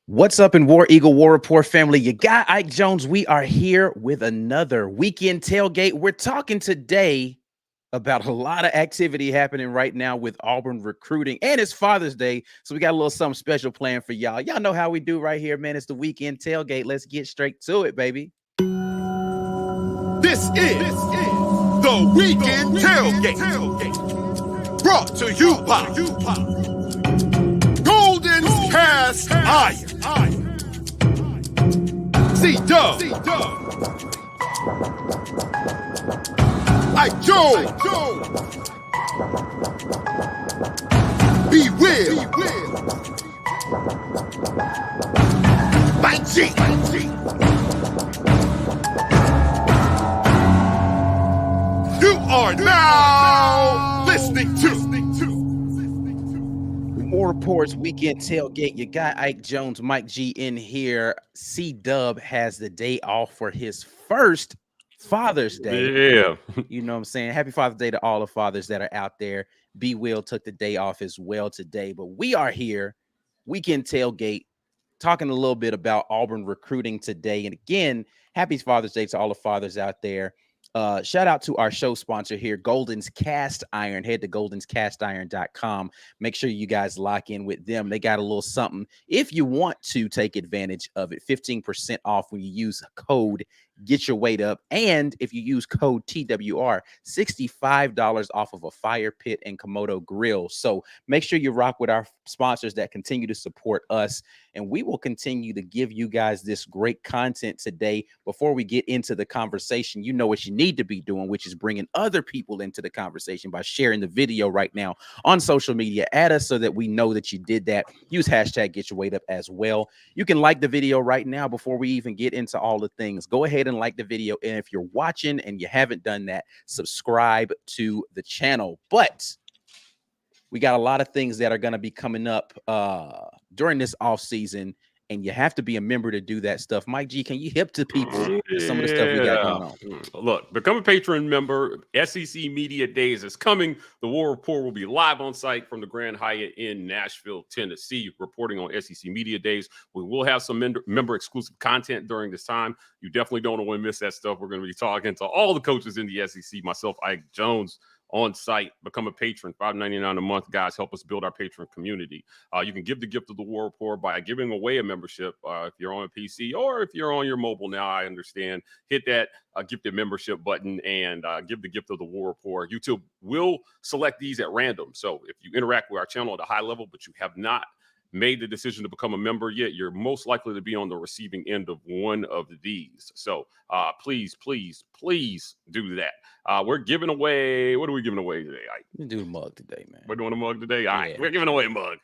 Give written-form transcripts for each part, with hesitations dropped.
What's up in War Eagle War Report family? You got Ike Jones. We are here with another weekend tailgate. We're talking today about a lot of activity happening right now with Auburn recruiting, and it's Father's Day, so we got a little something special planned for y'all. Y'all know how we do right here, man. It's the weekend tailgate. Let's get straight to it, baby. This is the weekend tailgate, brought to you by Golden Cast Iron. C-Dub, Ike Jones, Be Will, Mike G. You are now listening to More reports, weekend tailgate. You got Ike Jones, Mike G in here. C-Dub has the day off for his first Father's Day. Yeah. You know what I'm saying? Happy Father's Day to all the fathers that are out there. B Will took the day off as well today, but we are here, weekend tailgate, talking a little bit about Auburn recruiting today. And again, happy Father's Day to all the fathers out there. Shout out to our show sponsor here, Golden's Cast Iron. Head to goldenscastiron.com. Make sure you guys lock in with them. They got a little something if you want to take advantage of it. 15% off when you use code Get Your Weight Up. And if you use code TWR, $65 off of a fire pit and Komodo grill. So make sure you rock with our sponsors that continue to support us. And we will continue to give you guys this great content today. Before we get into the conversation, you know what you need to be doing, which is bringing other people into the conversation by sharing the video right now on social media. Add us so that we know that you did that. Use hashtag Get Your Weight Up as well. You can like the video right now before we even get into all the things. Go ahead and like the video. And if you're watching and you haven't done that, subscribe to the channel. But we got a lot of things that are going to be coming up during this off season, and you have to be a member to do that stuff. Mike G, can you hip to people with some of the stuff we got going on? Look, become a patron member. SEC Media Days is coming. The War Report will be live on site from the Grand Hyatt in Nashville, Tennessee, reporting on SEC Media Days. We will have some member exclusive content during this time. You definitely don't want to miss that stuff. We're going to be talking to all the coaches in the SEC, myself, Ike Jones, on site. Become a patron, $5.99 a month. Guys, help us build our patron community. You can give the gift of the War Report by giving away a membership if you're on a PC or if you're on your mobile now. I understand. Hit that gifted membership button and give the gift of the War Report. YouTube will select these at random. So if you interact with our channel at a high level, but you have not made the decision to become a member yet, you're most likely to be on the receiving end of one of these. So please do that. We're giving away, what are we giving away today? We're doing a mug today, man. We're doing a mug today? All right, we're giving away a mug.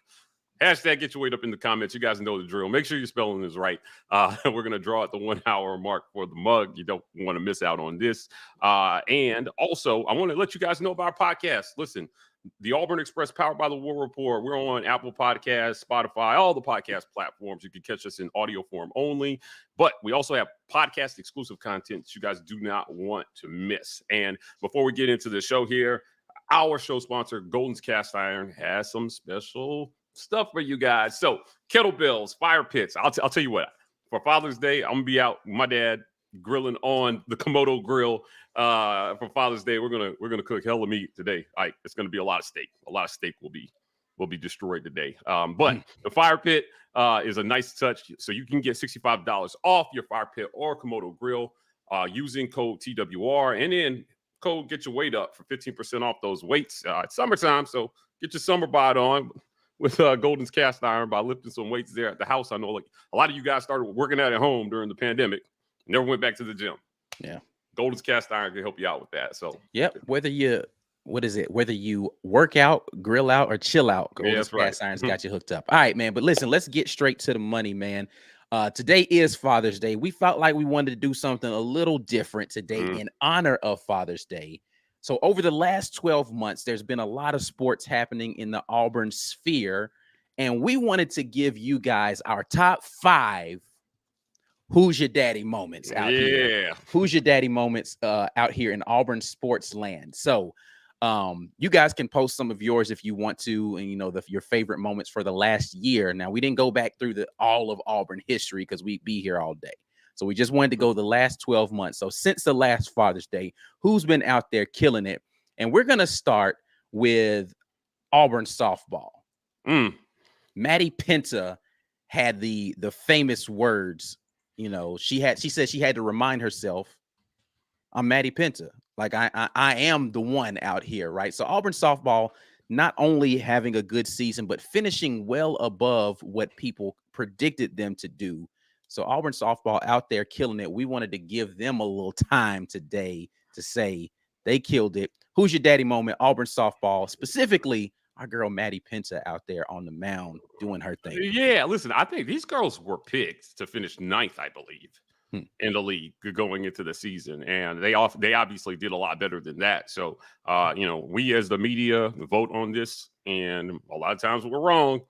Hashtag Get Your Weight Up in the comments. You guys know the drill. Make sure your spelling is right. We're going to draw at the 1 hour mark for the mug. You don't want to miss out on this. And also, I want to let you guys know about our podcast. Listen, the Auburn Express, powered by the War Report. We're on Apple Podcasts, Spotify, all the podcast platforms. You can catch us in audio form only. But we also have podcast exclusive content that you guys do not want to miss. And before we get into the show here, our show sponsor, Golden's Cast Iron, has some special stuff for you guys. So kettlebells, fire pits. I'll tell you what, for Father's Day, I'm gonna be out with my dad grilling on the Komodo grill. For Father's Day, we're gonna cook hella meat today. It's gonna be a lot of steak. A lot of steak will be destroyed today. But the fire pit is a nice touch. So you can get $65 off your fire pit or Komodo grill using code TWR, and then code Get Your Weight Up for 15% off those weights. It's summertime, so get your summer bod on with Golden's Cast Iron by lifting some weights there at the house. I know like a lot of you guys started working out at home during the pandemic, never went back to the gym. Yeah. Golden's Cast Iron can help you out with that. So yep, whether you work out, grill out, or chill out, Golden's Cast Iron's got you hooked up. All right, man. But listen, let's get straight to the money, man. Today is Father's Day. We felt like we wanted to do something a little different today in honor of Father's Day. So over the last 12 months, there's been a lot of sports happening in the Auburn sphere, and we wanted to give you guys our top 5 who's your daddy moments out here. Who's your daddy moments out here in Auburn sports land. So You guys can post some of yours if you want to, and your favorite moments for the last year. Now, we didn't go back through all of Auburn history because we'd be here all day. So we just wanted to go the last 12 months. So since the last Father's Day, who's been out there killing it? And we're going to start with Auburn softball. Maddie Penta had the famous words. She said she had to remind herself, I'm Maddie Penta. Like I am the one out here, right? So Auburn softball not only having a good season, but finishing well above what people predicted them to do. So Auburn softball out there killing it. We wanted to give them a little time today to say they killed it. Who's your daddy moment? Auburn softball, specifically our girl Maddie Penta out there on the mound doing her thing. Yeah, listen, I think these girls were picked to finish 9th, I believe, in the league going into the season, and they obviously did a lot better than that. So, we as the media vote on this, and a lot of times we're wrong.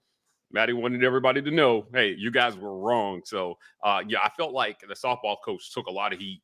Maddie wanted everybody to know, hey, you guys were wrong. So, I felt like the softball coach took a lot of heat,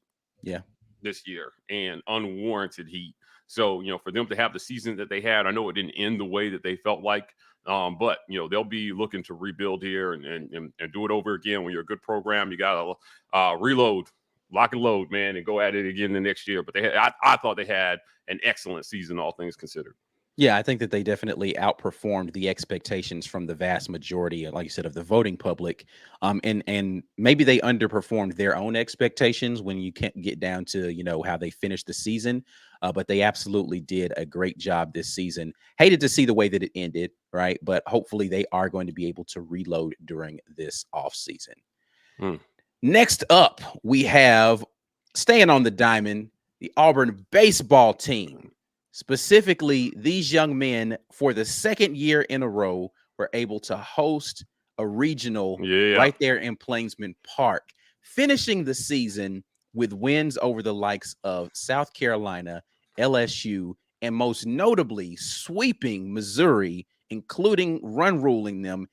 this year, and unwarranted heat. So, for them to have the season that they had, I know it didn't end the way that they felt like, but they'll be looking to rebuild here and do it over again. When you're a good program, you got to reload, lock and load, man, and go at it again the next year. But I thought they had an excellent season, all things considered. Yeah, I think that they definitely outperformed the expectations from the vast majority, like you said, of the voting public. And maybe they underperformed their own expectations when you can't get down to, how they finished the season. But they absolutely did a great job this season. Hated to see the way that it ended, right? But hopefully they are going to be able to reload during this offseason. Next up, we have, staying on the diamond, the Auburn baseball team. Specifically, these young men, for the second year in a row, were able to host a regional right there in Plainsman Park, finishing the season with wins over the likes of South Carolina, LSU, and most notably sweeping Missouri, including run ruling them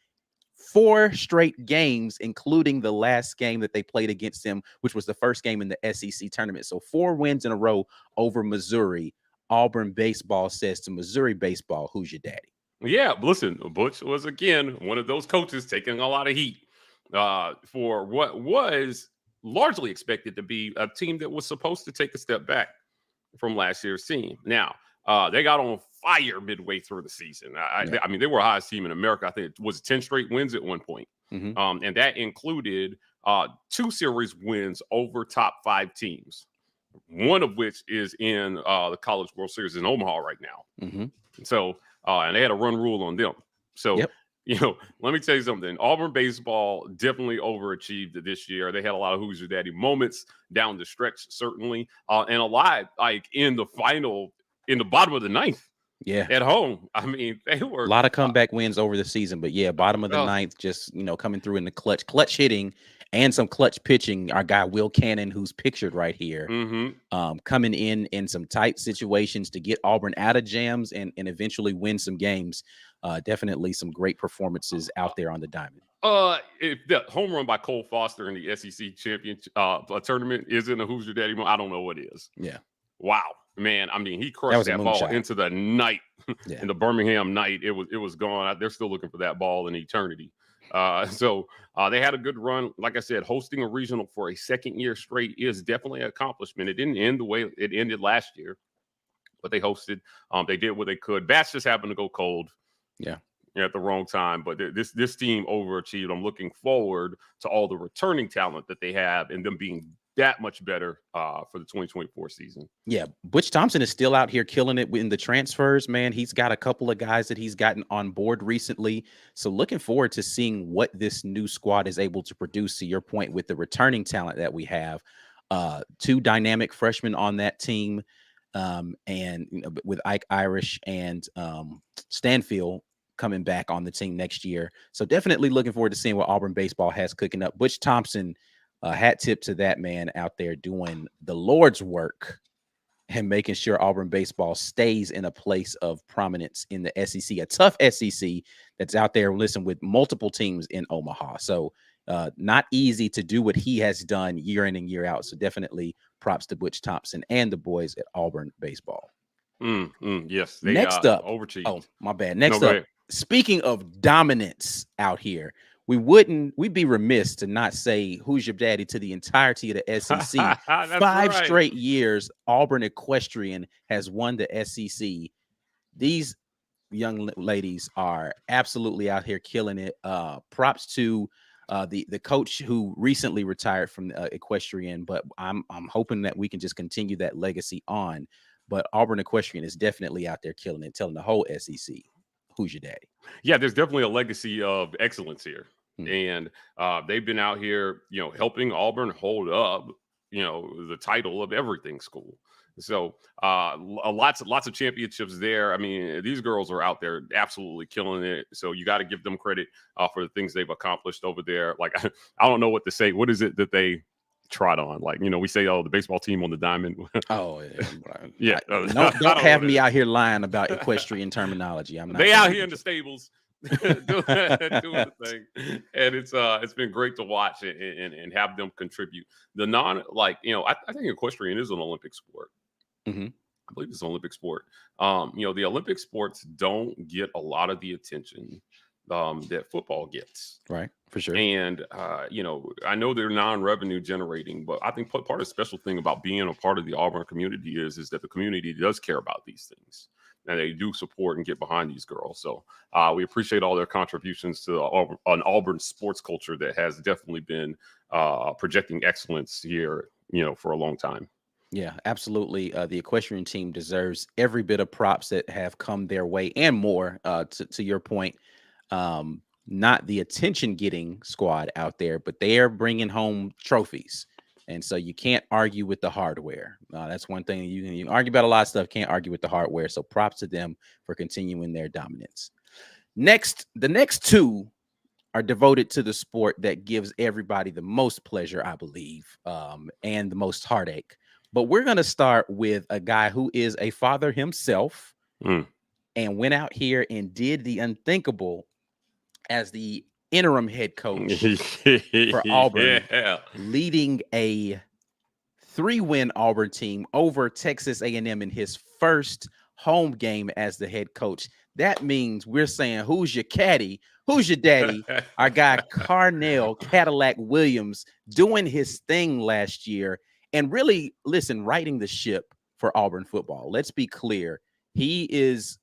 4 straight games, including the last game that they played against them, which was the first game in the SEC tournament. So 4 wins in a row over Missouri. Auburn baseball says to Missouri baseball, who's your daddy? Yeah, listen, Butch was, again, one of those coaches taking a lot of heat for what was largely expected to be a team that was supposed to take a step back from last year's team. Now, they got on fire midway through the season. I mean, they were the highest team in America. I think it was 10 straight wins at one point. And that included 2 series wins over top 5 teams. One of which is in the College World Series in Omaha right now. So, and they had a run rule on them. So, let me tell you something. Auburn baseball definitely overachieved this year. They had a lot of who's your daddy moments down the stretch, certainly. And a lot like in the bottom of the 9th. At home. I mean, they were a lot of comeback wins over the season, but bottom of the 9th, just coming through in the clutch hitting and some clutch pitching. Our guy Will Cannon, who's pictured right here, coming in some tight situations to get Auburn out of jams and eventually win some games. Definitely some great performances out there on the diamond. If the home run by Cole Foster in the SEC championship tournament isn't a who's your daddy moment, I don't know what is. Wow. Man, I mean, he crushed that ball into the night, in the Birmingham night. It was gone. They're still looking for that ball in eternity. So they had a good run. Like I said, hosting a regional for a second year straight is definitely an accomplishment. It didn't end the way it ended last year, but they hosted. They did what they could. Bats just happened to go cold. At the wrong time. But this team overachieved. I'm looking forward to all the returning talent that they have and them being that much better for the 2024 season. Butch Thompson is still out here killing it in the transfers, man. He's got a couple of guys that he's gotten on board recently. So looking forward to seeing what this new squad is able to produce, to your point, with the returning talent that we have. 2 dynamic freshmen on that team, and with Ike Irish and Stanfield coming back on the team next year. So definitely looking forward to seeing what Auburn baseball has cooking up. Butch Thompson, hat tip to that man out there doing the Lord's work and making sure Auburn baseball stays in a place of prominence in the SEC, a tough SEC that's out there, listen, with multiple teams in Omaha. So not easy to do what he has done year in and year out. So definitely props to Butch Thompson and the boys at Auburn baseball. Yes, they Next up, overachieved. oh, my bad. No, Next go up, ahead. speaking of dominance out here, we'd be remiss to not say who's your daddy to the entirety of the SEC. That's 5 right. straight years, Auburn Equestrian has won the SEC. These young ladies are absolutely out here killing it. Props to the coach who recently retired from Equestrian, but I'm hoping that we can just continue that legacy on. But Auburn Equestrian is definitely out there killing it, telling the whole SEC who's your daddy. Yeah, there's definitely a legacy of excellence here. Hmm. And they've been out here, helping Auburn hold up, the title of everything school. So lots of championships there. I mean, these girls are out there absolutely killing it. So you got to give them credit for the things they've accomplished over there. Like, I don't know what to say. What is it that they trot on? Like, we say, oh, the baseball team on the diamond. Oh, Yeah. Don't have me out here lying about equestrian terminology. I'm not. They out here in the stables doing the thing, and it's been great to watch and have them contribute. I think equestrian is an Olympic sport. Mm-hmm. I believe it's an Olympic sport. The Olympic sports don't get a lot of the attention that football gets. Right, for sure. And, I know they're non-revenue generating, but I think part of the special thing about being a part of the Auburn community is that the community does care about these things. And they do support and get behind these girls. So we appreciate all their contributions to an Auburn sports culture that has definitely been projecting excellence here, for a long time. Yeah, absolutely. The equestrian team deserves every bit of props that have come their way and more. To your point, not the attention-getting squad out there, but they are bringing home trophies. And so you can't argue with the hardware. That's one thing you can argue about a lot of stuff. Can't argue with the hardware. So props to them for continuing their dominance. The next two are devoted to the sport that gives everybody the most pleasure, I believe, and the most heartache. But we're going to start with a guy who is a father himself and went out here and did the unthinkable as the interim head coach for Auburn, leading a 3-win Auburn team over Texas A&M in his first home game as the head coach. That means we're saying, who's your caddy? Who's your daddy? Our guy, Carnell Cadillac Williams, doing his thing last year and really, righting the ship for Auburn football. Let's be clear. He is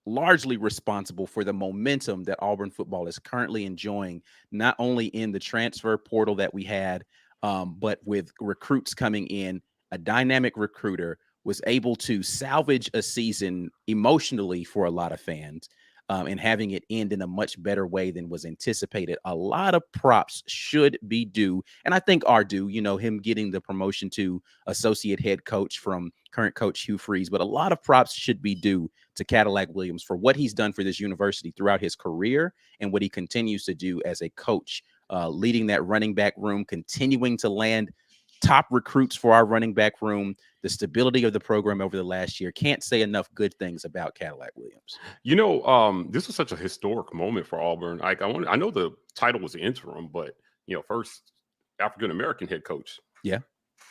largely responsible for the momentum that Auburn football is currently enjoying, not only in the transfer portal that we had, but with recruits coming in. A dynamic recruiter was able to salvage a season emotionally for a lot of fans, and having it end in a much better way than was anticipated. A lot of props should be due, and I think are due, him getting the promotion to associate head coach from current coach Hugh Freeze, but a lot of props should be due to Cadillac Williams for what he's done for this university throughout his career and what he continues to do as a coach, leading that running back room, continuing to land top recruits for our running back room, the stability of the program over the last year. Can't say enough good things about Cadillac Williams. This was such a historic moment for Auburn. Like, I know the title was interim, but first African-American head coach. Yeah.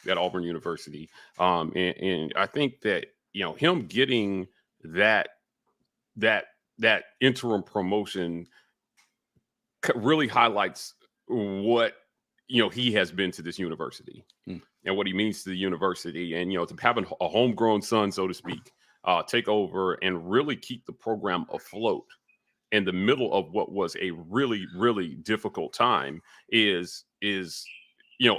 At Auburn University. And I think that, him getting that interim promotion really highlights what he has been to this university and what he means to the university, and to having a homegrown son, so to speak, take over and really keep the program afloat in the middle of what was a really, really difficult time is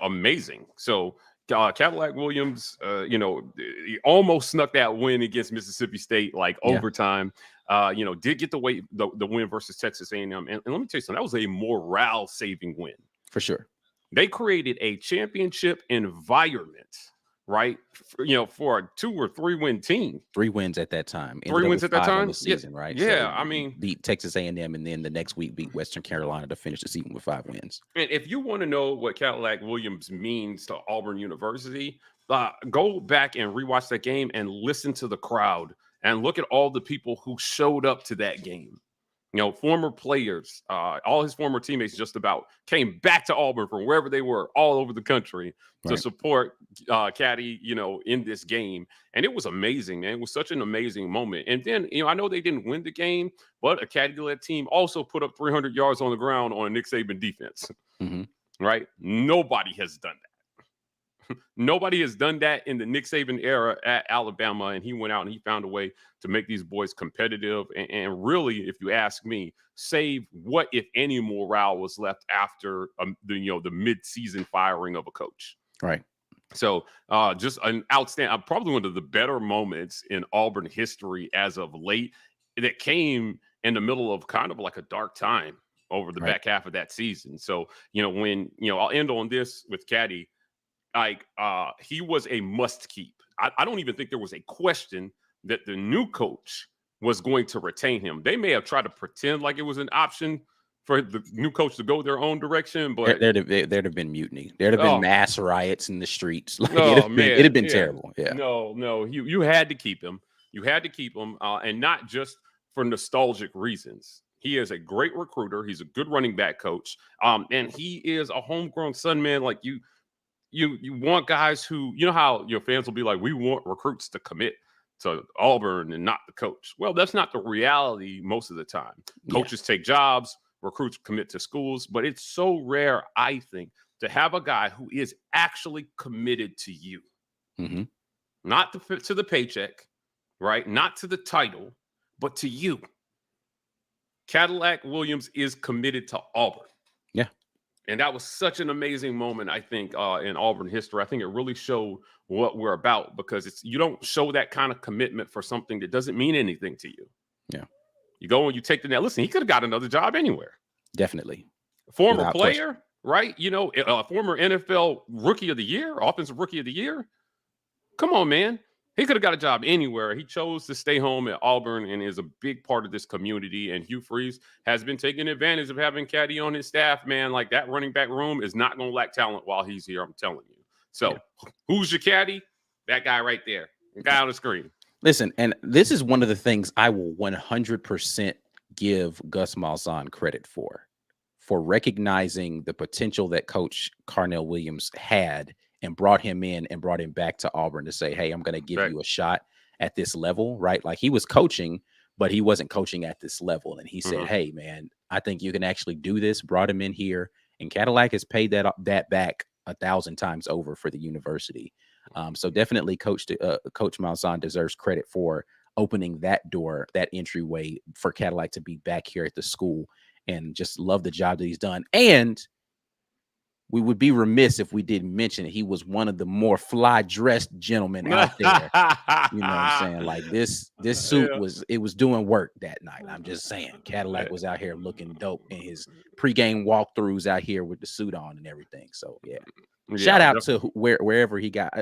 amazing. So Cadillac Williams, he almost snuck that win against Mississippi State, overtime. Did get the win versus Texas A&M, and let me tell you something. That was a morale-saving win For sure. They created a championship environment, right? For a 2 or 3 win team. 3 wins at that time. 3 wins at that time. The season, right? Yeah, so I mean, beat Texas A&M, and then the next week beat Western Carolina to finish the season with 5 wins. And if you want to know what Cadillac Williams means to Auburn University, go back and rewatch that game and listen to the crowd and look at all the people who showed up to that game. former players, all his former teammates just about came back to Auburn from wherever they were all over the country to support Caddy, in this game. And it was amazing, man. It was such an amazing moment. And then, I know they didn't win the game, but a Caddy-led team also put up 300 yards on the ground on a Nick Saban defense, right? Nobody has done that. Nobody has done that in the Nick Saban era at Alabama, and he went out and he found a way to make these boys competitive and really, if you ask me, save what, if any, morale was left after the mid-season firing of a coach. Right. So just an outstanding, probably one of the better moments in Auburn history as of late that came in the middle of kind of like a dark time over the back half of that season. So, when, I'll end on this with Caddy. He was a must keep. I don't even think there was a question that the new coach was going to retain him. They may have tried to pretend like it was an option for the new coach to go their own direction, but there'd have been mutiny. There'd have been mass riots in the streets. It'd have been terrible. Yeah. No, you had to keep him. You had to keep him, and not just for nostalgic reasons. He is a great recruiter. He's a good running back coach, and he is a homegrown son, man. Like you want guys who, how your fans will be like, we want recruits to commit to Auburn and not the coach. Well, that's not the reality most of the time. Coaches take jobs, recruits commit to schools, but it's so rare, I think, to have a guy who is actually committed to you. Not to the paycheck, right? Not to the title, but to you. Cadillac Williams is committed to Auburn. Yeah. And that was such an amazing moment, I think, in Auburn history. I think it really showed what we're about, because you don't show that kind of commitment for something that doesn't mean anything to you. Yeah. You go and you take the net. Listen, he could have got another job anywhere. Definitely. Former without player, question. Right? Former NFL Rookie of the Year, Offensive Rookie of the Year. Come on, man. He could have got a job anywhere. He chose to stay home at Auburn and is a big part of this community. And Hugh Freeze has been taking advantage of having Caddy on his staff, man. Like, that running back room is not going to lack talent while he's here, I'm telling you. So who's your Caddy? That guy right there. The guy on the screen. Listen, and this is one of the things I will 100% give Gus Malzahn credit for recognizing the potential that Coach Carnell Williams had and brought him in and brought him back to Auburn to say, hey, I'm going to give you a shot at this level, right? Like, he was coaching, but he wasn't coaching at this level. And he said, hey, man, I think you can actually do this. Brought him in here, and Cadillac has paid that back 1,000 times over for the university. So definitely Coach Malzahn deserves credit for opening that door, that entryway for Cadillac to be back here at the school, and just love the job that he's done. And we would be remiss if we didn't mention that he was one of the more fly-dressed gentlemen out there. You know what I'm saying? Like, this suit was doing work that night. I'm just saying, Cadillac was out here looking dope in his pregame walkthroughs out here with the suit on and everything. So yeah. Shout out to wherever he got.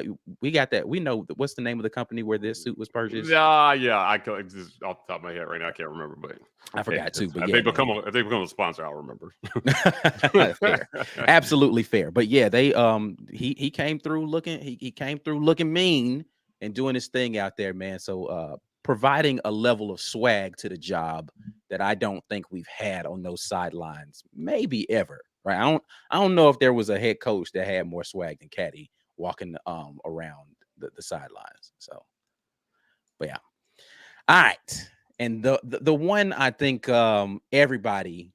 We got that. We know what's the name of the company where this suit was purchased. I just off the top of my head right now, I can't remember, but I forgot too. But if they become a sponsor, I'll remember. Fair. Absolutely fair. But yeah, they he came through looking. He came through looking mean and doing his thing out there, man. So providing a level of swag to the job that I don't think we've had on those sidelines, maybe ever. Right. I don't know if there was a head coach that had more swag than Caddy walking around the sidelines. So, but yeah. All right. And the one I think everybody,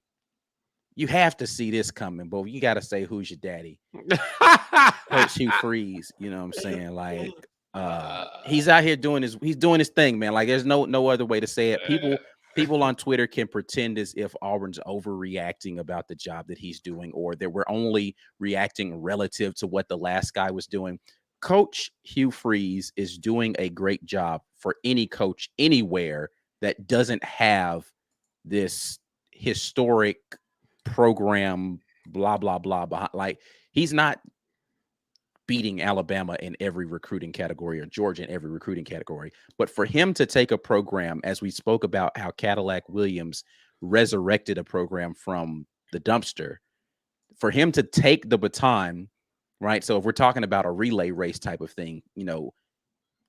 you have to see this coming, but you got to say, who's your daddy? Coach Hugh Freeze. You know what I'm saying? Like, he's out here doing his thing, man. Like, there's no other way to say it. People on Twitter can pretend as if Auburn's overreacting about the job that he's doing, or that we're only reacting relative to what the last guy was doing. Coach Hugh Freeze is doing a great job for any coach anywhere that doesn't have this historic program, blah, blah, blah, behind. Like, he's not beating Alabama in every recruiting category or Georgia in every recruiting category. But for him to take a program, as we spoke about how Cadillac Williams resurrected a program from the dumpster, for him to take the baton, right? So if we're talking about a relay race type of thing,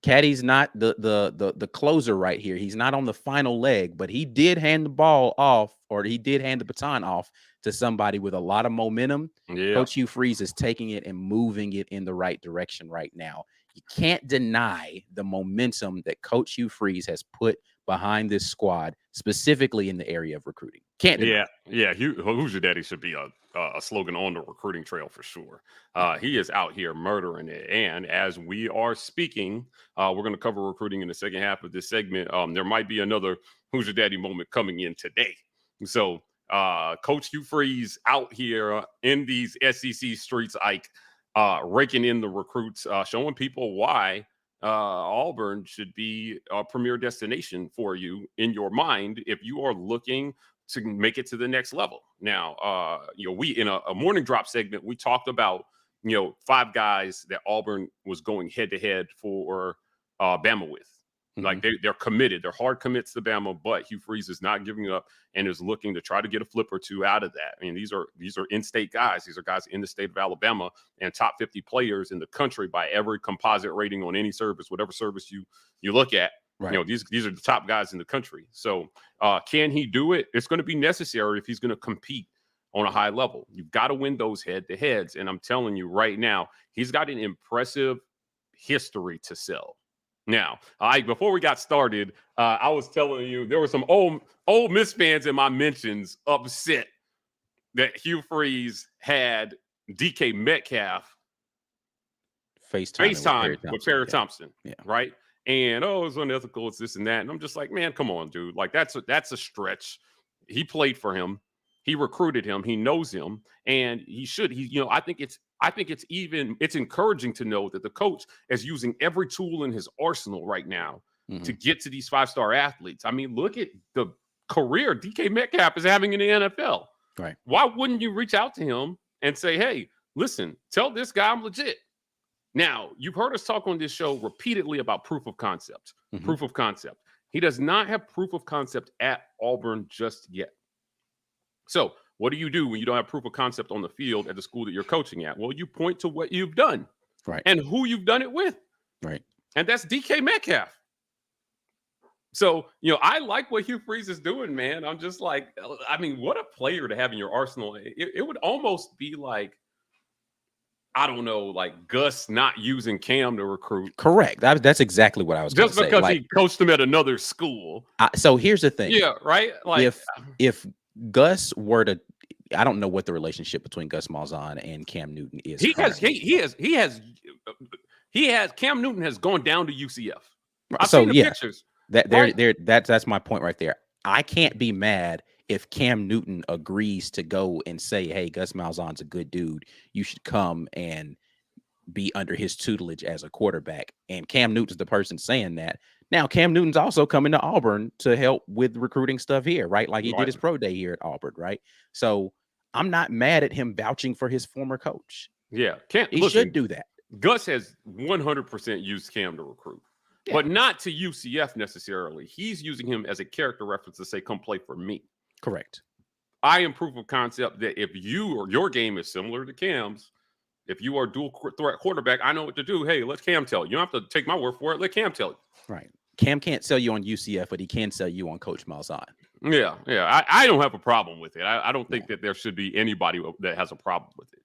Caddy's not the closer right here. He's not on the final leg, but he did hand the ball off, or he did hand the baton off to somebody with a lot of momentum. Yeah. Coach Hugh Freeze is taking it and moving it in the right direction right now. You can't deny the momentum that Coach Hugh Freeze has put behind this squad, specifically in the area of recruiting. Can't deny. Yeah. Who's your daddy should be a slogan on the recruiting trail for sure. He is out here murdering it. And as we are speaking, we're going to cover recruiting in the second half of this segment. There might be another Who's Your Daddy moment coming in today. So Coach Hugh Freeze out here in these SEC streets, Ike, raking in the recruits, showing people why Auburn should be a premier destination for you in your mind if you are looking to make it to the next level. Now, we in a morning drop segment, we talked about 5 guys that Auburn was going head to head for Bama with. Mm-hmm. Like they're committed, they're hard commits to Bama, but Hugh Freeze is not giving up and is looking to try to get a flip or two out of that. I mean, these are in-state guys. These are guys in the state of Alabama and top 50 players in the country by every composite rating on any service, whatever service you look at. Right. These are the top guys in the country. So can he do it? It's going to be necessary if he's going to compete on a high level. You've got to win those head-to-heads. And I'm telling you right now, he's got an impressive history to sell. Now, before we got started, I was telling you there were some old Miss fans in my mentions upset that Hugh Freeze had DK Metcalf FaceTime with Perry Thompson. Yeah. Right? And it's unethical, it's this and that. And I'm just like, man, come on, dude. Like that's a stretch. He played for him. He recruited him. He knows him, and he should. I think it's encouraging to know that the coach is using every tool in his arsenal right now to get to these 5-star athletes. I mean, look at the career DK Metcalf is having in the NFL. Right? Why wouldn't you reach out to him and say, hey, listen, tell this guy I'm legit? Now, you've heard us talk on this show repeatedly about proof of concept. Mm-hmm. Proof of concept. He does not have proof of concept at Auburn just yet. So what do you do when you don't have proof of concept on the field at the school that you're coaching at? Well, you point to what you've done, right, and who you've done it with, right, and that's DK Metcalf. So, I like what Hugh Freeze is doing, man. I'm just like, I mean, what a player to have in your arsenal. It would almost be like, I don't know, like Gus not using Cam to recruit. Correct. That's exactly what I was just because say. He coached him at another school. So here's the thing. Yeah, right. Like if Gus were to, I don't know what the relationship between Gus Malzahn and Cam Newton is. He has Cam Newton has gone down to UCF. I've seen the pictures. That's my point right there. I can't be mad if Cam Newton agrees to go and say, hey, Gus Malzahn's a good dude. You should come and be under his tutelage as a quarterback. And Cam Newton's the person saying that. Now, Cam Newton's also coming to Auburn to help with recruiting stuff here, right? Like he did his pro day here at Auburn, right? So I'm not mad at him vouching for his former coach. Yeah. He should do that. Gus has 100% used Cam to recruit, but not to UCF necessarily. He's using him as a character reference to say, come play for me. Correct. I am proof of concept that if you or your game is similar to Cam's, if you are dual threat quarterback, I know what to do. Hey, let Cam tell you. You don't have to take my word for it. Let Cam tell you. Right. Cam can't sell you on UCF, but he can sell you on Coach Malzahn. Yeah. I don't have a problem with it. I don't think that there should be anybody that has a problem with it.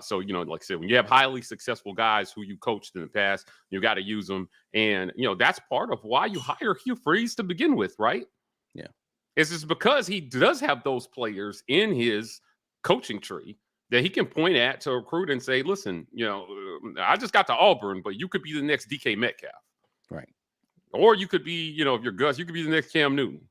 So, like I said, when you have highly successful guys who you coached in the past, you got to use them. And, that's part of why you hire Hugh Freeze to begin with, right? Yeah. It's just because he does have those players in his coaching tree that he can point at to recruit and say, listen, I just got to Auburn, but you could be the next DK Metcalf. Right. Or you could be, if you're Gus, you could be the next Cam Newton.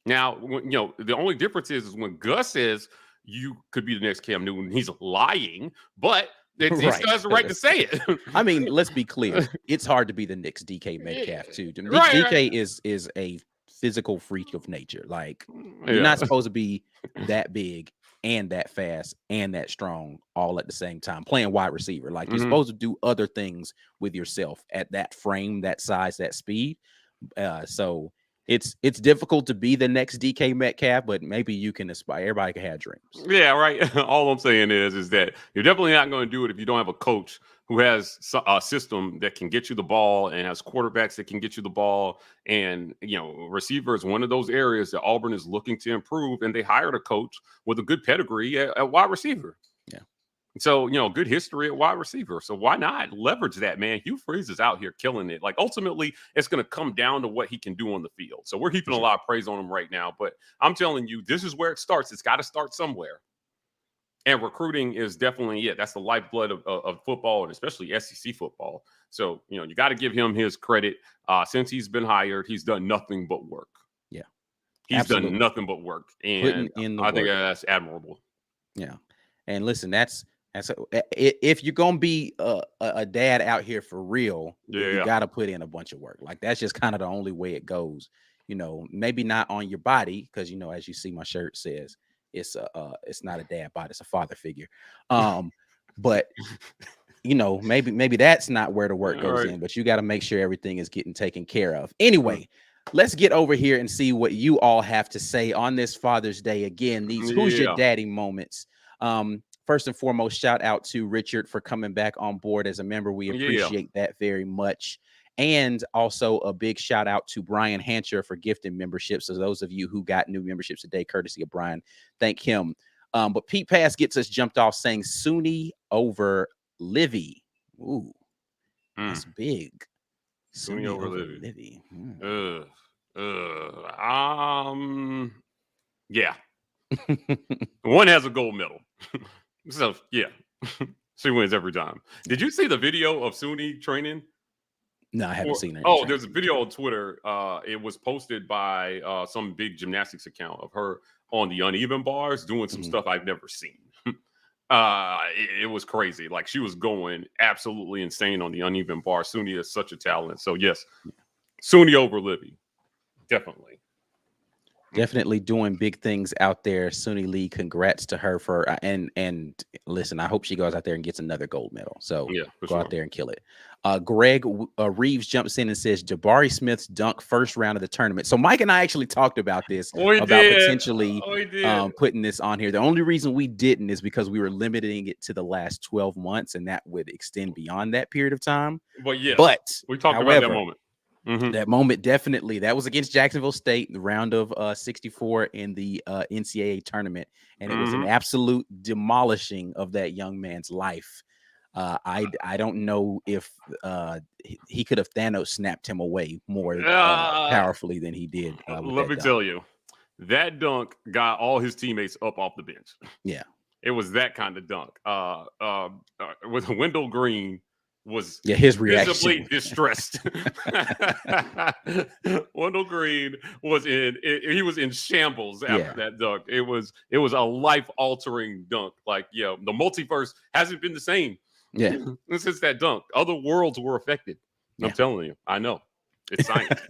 Now, the only difference is when Gus says you could be the next Cam Newton, he's lying, but he still has the right to say it. I mean, let's be clear. It's hard to be the next DK Metcalf, too. DK is a physical freak of nature. Like, you're not supposed to be that big and that fast and that strong all at the same time playing wide receiver. Like, you're supposed to do other things with yourself at that frame, that size, that speed. So it's difficult to be the next DK Metcalf, but maybe you can aspire. Everybody can have dreams. Yeah, right. All I'm saying is that you're definitely not going to do it if you don't have a coach who has a system that can get you the ball and has quarterbacks that can get you the ball. And, receiver is one of those areas that Auburn is looking to improve. And they hired a coach with a good pedigree at wide receiver. Yeah. So, good history at wide receiver. So why not leverage that, man? Hugh Freeze is out here killing it. Like, ultimately, it's going to come down to what he can do on the field. So we're heaping a lot of praise on him right now. But I'm telling you, this is where it starts. It's got to start somewhere. And recruiting is definitely that's the lifeblood of football, and especially SEC football. So, you got to give him his credit. Since he's been hired, he's done nothing but work. Yeah. He's done nothing but work. And I think that's admirable. Yeah. And listen, if you're going to be a dad out here for real, you got to put in a bunch of work. Like, that's just kind of the only way it goes. Maybe not on your body, because, as you see, my shirt says, it's not a dad bod, it's a father figure. But maybe that's not where the work goes in, but you got to make sure everything is getting taken care of. Anyway, let's get over here and see what you all have to say on this Father's Day. Again, these Who's Your Daddy moments. First and foremost, shout out to Richard for coming back on board as a member. We appreciate that very much. And also a big shout out to Brian Hancher for gifting memberships. So those of you who got new memberships today, courtesy of Brian, thank him. But Pete Pass gets us jumped off saying SUNY over Livy. Ooh, that's big. SUNY over Livy. Yeah. One has a gold medal. So, yeah. She wins every time. Did you see the video of SUNY training? No, I haven't seen it. Oh, there's a video on Twitter. It was posted by some big gymnastics account of her on the uneven bars doing some stuff I've never seen. It was crazy. Like, she was going absolutely insane on the uneven bar. SUNY is such a talent. So, yes, SUNY over Livy. Definitely doing big things out there. SUNY Lee, congrats to her for and listen, I hope she goes out there and gets another gold medal. So go out there and kill it. Greg Reeves jumps in and says Jabari Smith's dunk first round of the tournament. So Mike and I actually talked about this potentially putting this on here. The only reason we didn't is because we were limiting it to the last 12 months, and that would extend beyond that period of time. But we talked about that moment. That moment, definitely. That was against Jacksonville State, the round of 64 in the NCAA tournament. And it was an absolute demolishing of that young man's life. I don't know if he could have Thanos snapped him away more powerfully than he did. Let me tell you, that dunk got all his teammates up off the bench. Yeah. It was that kind of dunk. With Wendell Green was his reaction visibly distressed. Wendell Green was he was in shambles after that dunk. It was a life-altering dunk. Like, the multiverse hasn't been the same. Since that dunk. Other worlds were affected. I'm telling you, I know. It's science.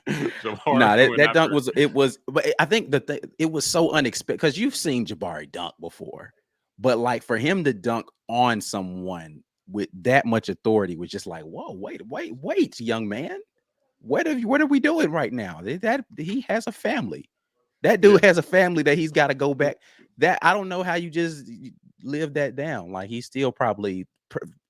That dunk was but I think that it was so unexpected, because you've seen Jabari dunk before. But like, for him to dunk on someone with that much authority was just like, whoa, wait, young man. What are we doing right now? That he has a family. That dude has a family that he's got to go back. That I don't know how you just live that down. Like, he's still probably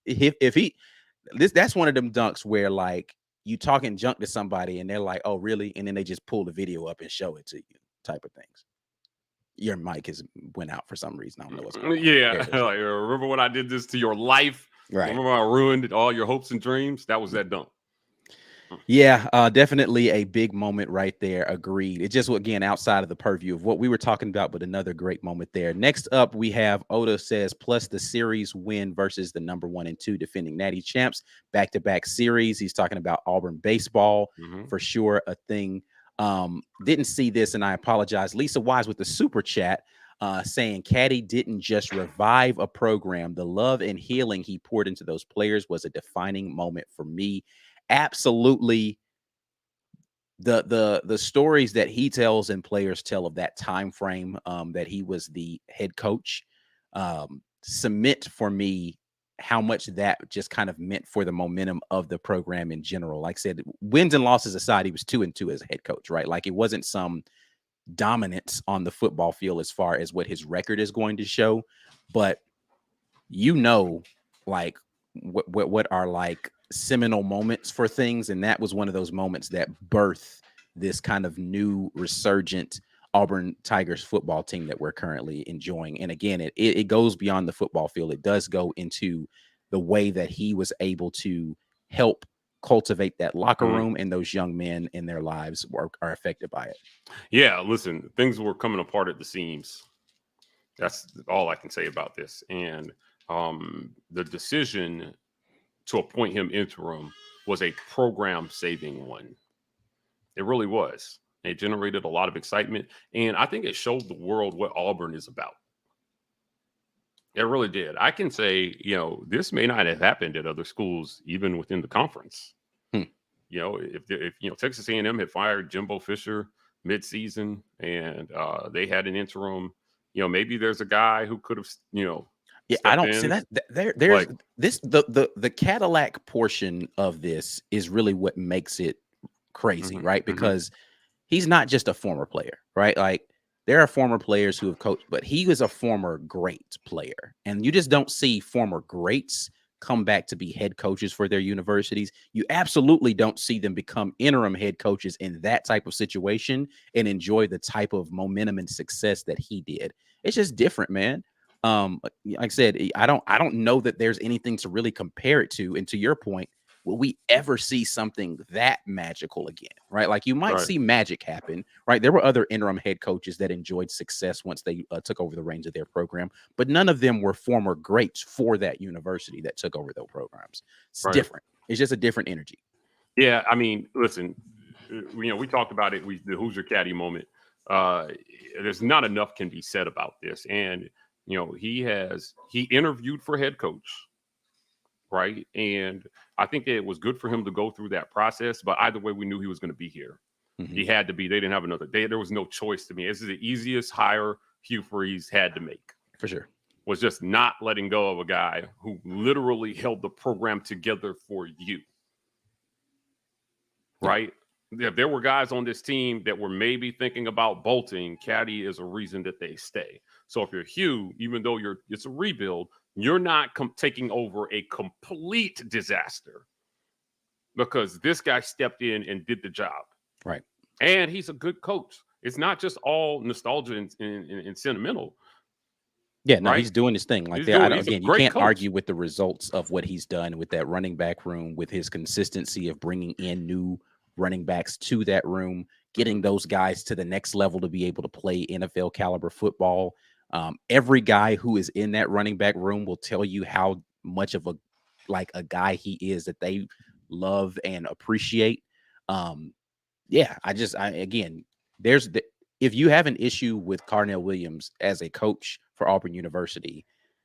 that's one of them dunks where, like, you talking junk to somebody and they're like, oh, really? And then they just pull the video up and show it to you, type of things. Your mic went out for some reason. I don't know what's going on. Like, remember when I did this to your life? Right. Remember I ruined all your hopes and dreams? That was that dunk. Yeah, definitely a big moment right there. Agreed. It just, again, outside of the purview of what we were talking about, but another great moment there. Next up, we have Oda says, plus the series win versus the number 1 and 2 defending Natty champs, back-to-back series. He's talking about Auburn baseball, for sure, a thing. Didn't see this, and I apologize. Lisa Wise with the super chat saying Caddy didn't just revive a program. The love and healing he poured into those players was a defining moment for me. Absolutely. The stories that he tells and players tell of that time frame that he was the head coach cement for me how much that just kind of meant for the momentum of the program in general. Like I said, wins and losses aside, he was 2-2 as a head coach, right? Like it wasn't some dominance on the football field as far as what his record is going to show, but like what are like seminal moments for things, and that was one of those moments that birthed this kind of new resurgent Auburn Tigers football team that we're currently enjoying. And again, it goes beyond the football field. It does go into the way that he was able to help cultivate that locker room, and those young men in their lives are affected by it. Yeah, listen, things were coming apart at the seams. That's all I can say about this. And the decision to appoint him interim was a program-saving one. It really was. It generated a lot of excitement, and I think it showed the world what Auburn is about. It really did. I can say, this may not have happened at other schools, even within the conference. If Texas A&M had fired Jimbo Fisher midseason and they had an interim, maybe there's a guy who could have, Yeah, I don't see that. There's like, this the Cadillac portion of this is really what makes it crazy, right? Because he's not just a former player, right? Like there are former players who have coached, but he was a former great player, and you just don't see former greats come back to be head coaches for their universities. You absolutely don't see them become interim head coaches in that type of situation and enjoy the type of momentum and success that he did. It's just different, man. Like I said, I don't know that there's anything to really compare it to. And to your point, will we ever see something that magical again? Right? Like you might see magic happen, right? There were other interim head coaches that enjoyed success once they took over the reins of their program, but none of them were former greats for that university that took over those programs. It's different. It's just a different energy. Yeah, I mean, listen, we talked about it. The Who's Your Caddy moment. There's not enough can be said about this, and he interviewed for head coach, right? And I think it was good for him to go through that process. But either way, we knew he was going to be here. He had to be. They didn't have another day. There was no choice to me. This is the easiest hire Hugh Freeze had to make. For sure. Was just not letting go of a guy who literally held the program together for you. Right? If there were guys on this team that were maybe thinking about bolting, Caddy is a reason that they stay. So if you're Hugh, even though it's a rebuild, you're not taking over a complete disaster because this guy stepped in and did the job. Right. And he's a good coach. It's not just all nostalgia and sentimental. Yeah, no, he's doing his thing. Like that, again, you can't coach. argue with the results of what he's done with that running back room, with his consistency of bringing in new running backs to that room, getting those guys to the next level to be able to play NFL caliber football. Every guy who is in that running back room will tell you how much of a guy he is that they love and appreciate. If you have an issue with Carnell Williams as a coach for Auburn University,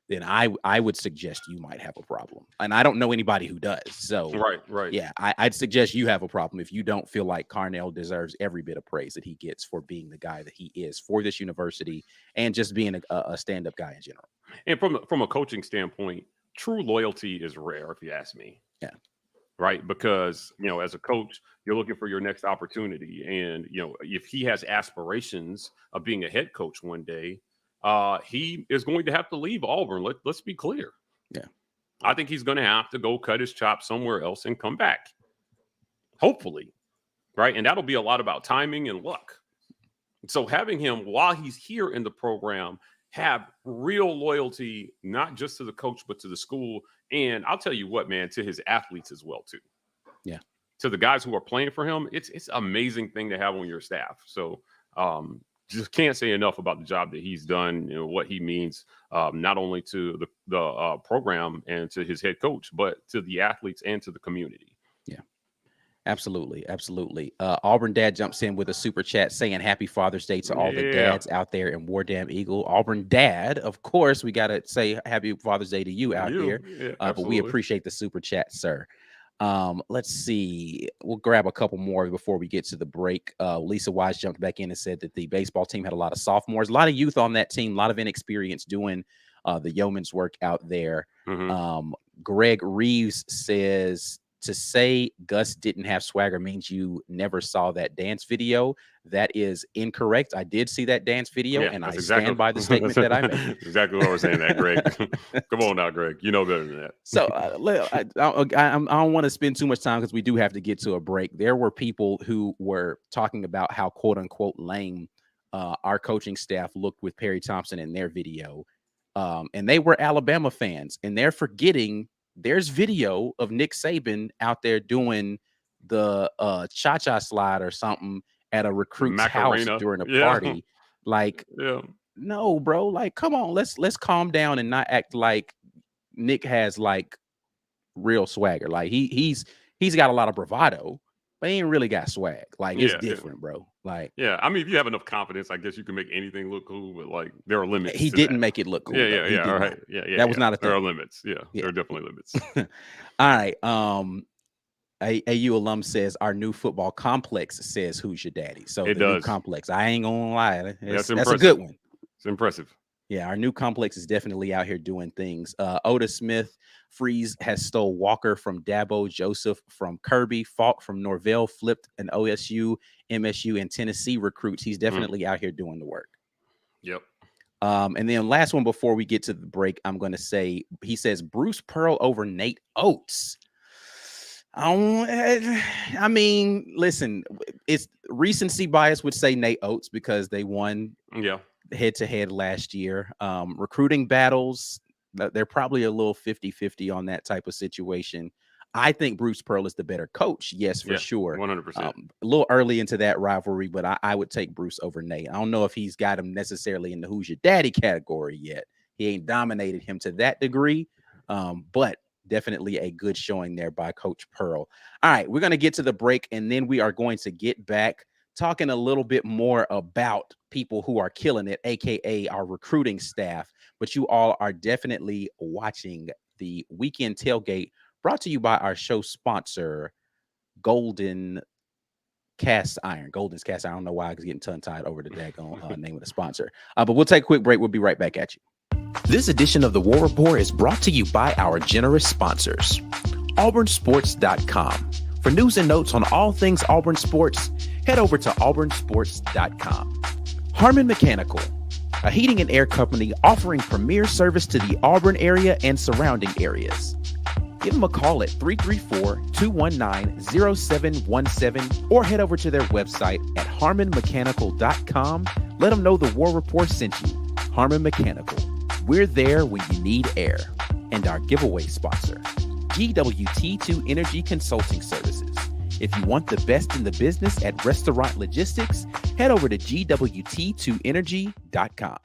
then I would suggest you might have a problem. And I don't know anybody who does. So right. Yeah, I'd suggest you have a problem if you don't feel like Carnell deserves every bit of praise that he gets for being the guy that he is for this university and just being a stand-up guy in general. And from a coaching standpoint, true loyalty is rare, if you ask me. Yeah. Right. Because, as a coach, you're looking for your next opportunity. And, if he has aspirations of being a head coach one day, he is going to have to leave Auburn. Let's be clear. Yeah. I think he's going to have to go cut his chops somewhere else and come back. Hopefully. Right. And that'll be a lot about timing and luck. So having him while he's here in the program have real loyalty, not just to the coach, but to the school. And I'll tell you what, man, to his athletes as well, too. Yeah. To the guys who are playing for him, it's an amazing thing to have on your staff. So just can't say enough about the job that he's done, what he means, not only to the program and to his head coach, but to the athletes and to the community. Yeah. Absolutely. Auburn Dad jumps in with a super chat saying happy Father's Day to all the dads out there in War Damn Eagle. Auburn Dad, of course, we got to say happy Father's Day to you out here. Yeah, but we appreciate the super chat, sir. Let's see. We'll grab a couple more before we get to the break. Lisa Wise jumped back in and said that the baseball team had a lot of sophomores, a lot of youth on that team, a lot of inexperience doing the yeoman's work out there. Greg Reeves says, to say Gus didn't have swagger means you never saw that dance video. That is incorrect. I did see that dance video, and I stand by the statement that I made. Exactly what we're saying, that Greg. Come on now, Greg. You know better than that. So I don't want to spend too much time because we do have to get to a break. There were people who were talking about how quote unquote lame our coaching staff looked with Perry Thompson in their video. And they were Alabama fans, and they're forgetting there's video of Nick Saban out there doing the cha-cha slide or something at a recruit's house during a party. Like, no, bro, like, come on, let's calm down and not act like Nick has like real swagger. Like he's got a lot of bravado, but he ain't really got swag. Like, it's different, bro. Like, I mean, if you have enough confidence, I guess you can make anything look cool, but like there are limits. He didn't make it look cool. All right. That was not a thing. There are limits. There are definitely limits. All right. AU alum says our new football complex says who's your daddy. So it does. New complex. I ain't gonna lie. That's impressive. a good one. It's impressive. Yeah, our new complex is definitely out here doing things. Otis Smith, Freeze has stole Walker from Dabo, Joseph from Kirby, Falk from Norvell, flipped an OSU, MSU, and Tennessee recruits. He's definitely out here doing the work. Yep. And then last one before we get to the break, I'm going to say, he says Bruce Pearl over Nate Oates. I mean, listen, it's recency bias would say Nate Oates because they won head-to-head last year. Recruiting battles, they're probably a little 50-50 on that type of situation. I think Bruce Pearl is the better coach. Yes, for sure. 100%. A little early into that rivalry, but I would take Bruce over Nate. I don't know if he's got him necessarily in the who's your daddy category yet. He ain't dominated him to that degree, but definitely a good showing there by Coach Pearl. All right, we're going to get to the break, and then we are going to get back talking a little bit more about people who are killing it, aka our recruiting staff. But you all are definitely watching the Weekend Tailgate, brought to you by our show sponsor, Golden's Cast Iron. I don't know why I was getting tongue-tied over the daggone name of the sponsor. But we'll take a quick break. We'll be right back at you. This edition of the War Report is brought to you by our generous sponsors, AuburnSports.com. For news and notes on all things Auburn Sports, head over to AuburnSports.com. Harmon Mechanical, a heating and air company offering premier service to the Auburn area and surrounding areas. Give them a call at 334-219-0717 or head over to their website at harmonmechanical.com. Let them know the War Report sent you. Harmon Mechanical. We're there when you need air. And our giveaway sponsor, GWT2 Energy Consulting Services. If you want the best in the business at restaurant logistics, head over to GWT2Energy.com.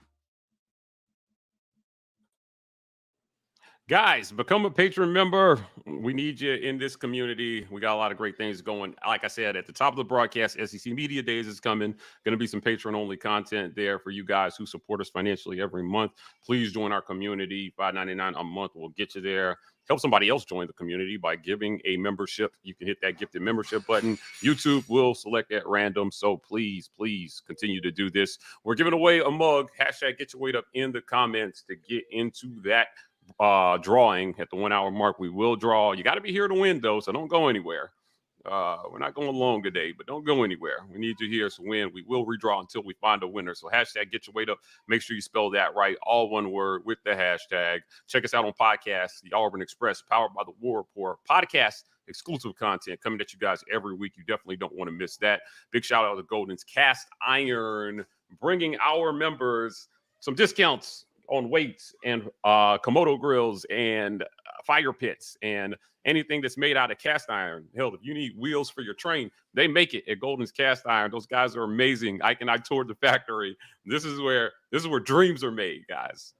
Guys, become a patron member. We need you in this community. We got a lot of great things going. Like I said, at the top of the broadcast, SEC Media Days is coming. Going to be some patron-only content there for you guys who support us financially every month. Please join our community. $5.99 a month will get you there. Help somebody else join the community by giving a membership. You can hit that gifted membership button. YouTube will select at random. So please continue to do this. We're giving away a mug. Hashtag get your weight up in the comments to get into that drawing at the 1 hour mark. We will draw. You got to be here to win, though, so don't go anywhere. We're not going long today, but don't go anywhere. We need you here to win. We will redraw until we find a winner. So hashtag get your weight up. Make sure you spell that right, all one word with the hashtag. Check us out on podcasts, the Auburn Express, powered by the War Report podcast. Exclusive content coming at you guys every week. You definitely don't want to miss that. Big shout out to Golden's Cast Iron, bringing our members some discounts on weights and Komodo grills and fire pits and anything that's made out of cast iron. Hell, if you need wheels for your train, they make it at Golden's Cast Iron. Those guys are amazing. I toured the factory. This is where dreams are made, guys.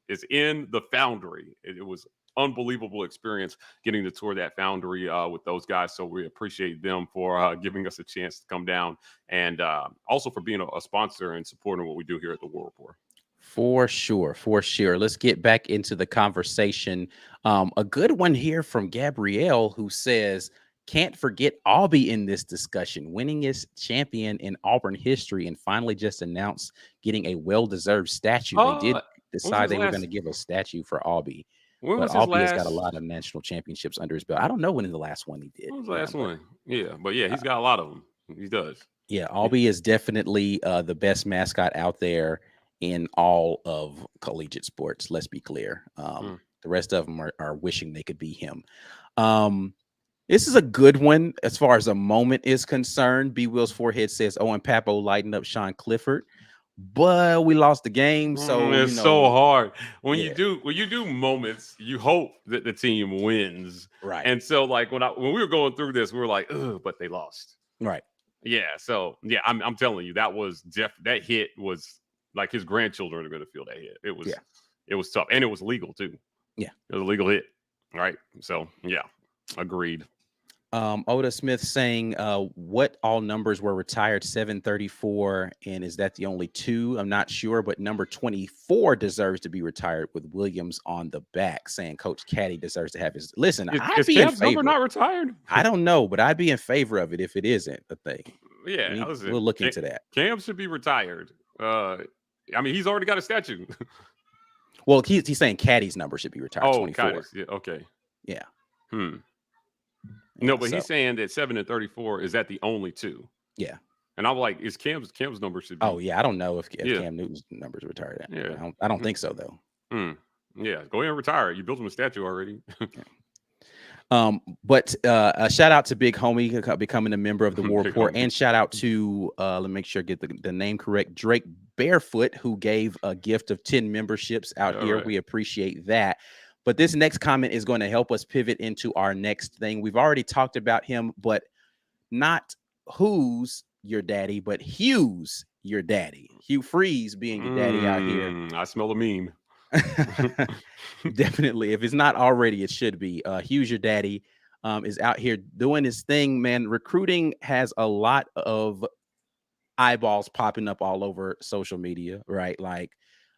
It's in the foundry. It was unbelievable experience getting to tour that foundry with those guys. So we appreciate them for giving us a chance to come down and also for being a sponsor and supporting what we do here at the War Report. For sure. Let's get back into the conversation. A good one here from Gabrielle, who says, can't forget Albie in this discussion. Winningest champion in Auburn history, and finally just announced getting a well-deserved statue. They did decide they were going to give a statue for Albie. When But was his Albie has got a last? lot of national championships under his belt. I don't know when the last one he did. When was the Yeah, last but one? Yeah, but yeah, he's got a lot of them. He does. yeah, Albie is definitely the best mascot out there in all of collegiate sports. Let's be clear. Mm. The rest of them are wishing they could be him. This is a good one as far as a moment is concerned. B Will's forehead says, "Oh, and Papo lightened up Sean Clifford, but we lost the game." So It's so hard when yeah. you do moments. You hope that the team wins, Right, and so like when we were going through this, we were like, "Ugh," but they lost. right. Yeah, so yeah, I'm telling you, that was that hit was like his grandchildren are going to feel that hit. It was tough, and it was legal too. Yeah, it was a legal hit. Right, so yeah, agreed. Oda Smith saying, what all numbers were retired? 734, and is that the only two? I'm not sure, but number 24 deserves to be retired with Williams on the back, saying Coach Caddy deserves to have his. Listen, I'd be in Cam's number favor. not retired? I don't know, but I'd be in favor of it if it isn't a thing. Yeah, We'll look into that. Cam should be retired. I mean, he's already got a statue. Well, he's saying Caddy's number should be retired. Oh, 24. yeah, okay. Yeah. No, but he's saying that 7 and 34 is that the only two. Yeah. And I'm like, is Cam's number should be? Oh yeah, I don't know if Cam Newton's numbers retired. Yeah, I don't think so though. Yeah, go ahead and retire. You built him a statue already. But a shout out to Big Homie becoming a member of the War Report, and shout out to let me make sure I get the name correct, Drake Barefoot, who gave a gift of 10 memberships out here. Right. We appreciate that. But this next comment is going to help us pivot into our next thing. We've already talked about him, but not who's your daddy, but Hugh's your daddy. Hugh Freeze being your daddy out here. I smell a meme. Definitely. If it's not already, it should be. Hugh's your daddy is out here doing his thing, man. Recruiting has a lot of eyeballs popping up all over social media, right? Like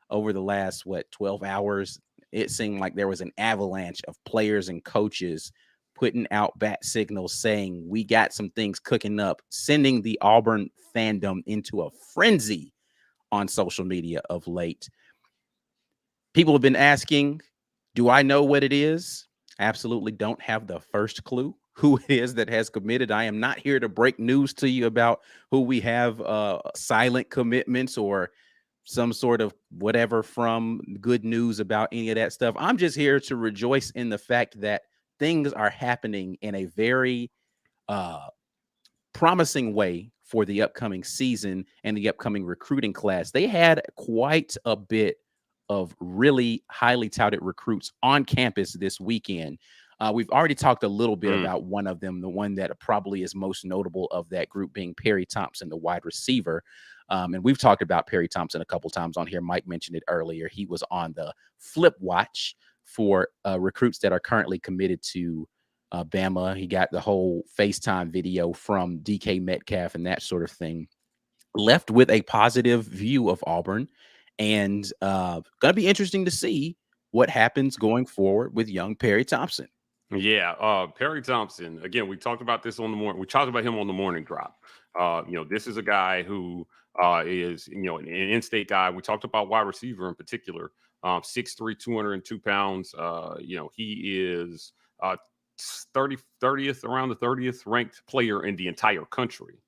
over the last 12 hours, it seemed like there was an avalanche of players and coaches putting out bat signals saying we got some things cooking up, sending the Auburn fandom into a frenzy on social media of late. People have been asking, do I know what it is? Absolutely don't have the first clue who it is that has committed. I am not here to break news to you about who we have silent commitments or some sort of whatever from good news about any of that stuff. I'm just here to rejoice in the fact that things are happening in a very promising way for the upcoming season and the upcoming recruiting class. They had quite a bit of really highly touted recruits on campus this weekend. We've already talked a little bit about one of them, the one that probably is most notable of that group being Perry Thompson, the wide receiver. And we've talked about Perry Thompson a couple times on here. Mike mentioned it earlier. He was on the flip watch for recruits that are currently committed to Bama. He got the whole FaceTime video from DK Metcalf and that sort of thing. Left with a positive view of Auburn. And going to be interesting to see what happens going forward with young Perry Thompson. Yeah, Perry Thompson. Again, we talked about this on the morning. We talked about him on the morning drop. This is a guy who is, an in-state guy. We talked about wide receiver in particular. 6'3", 202 pounds. He is 30th, around the 30th ranked player in the entire country.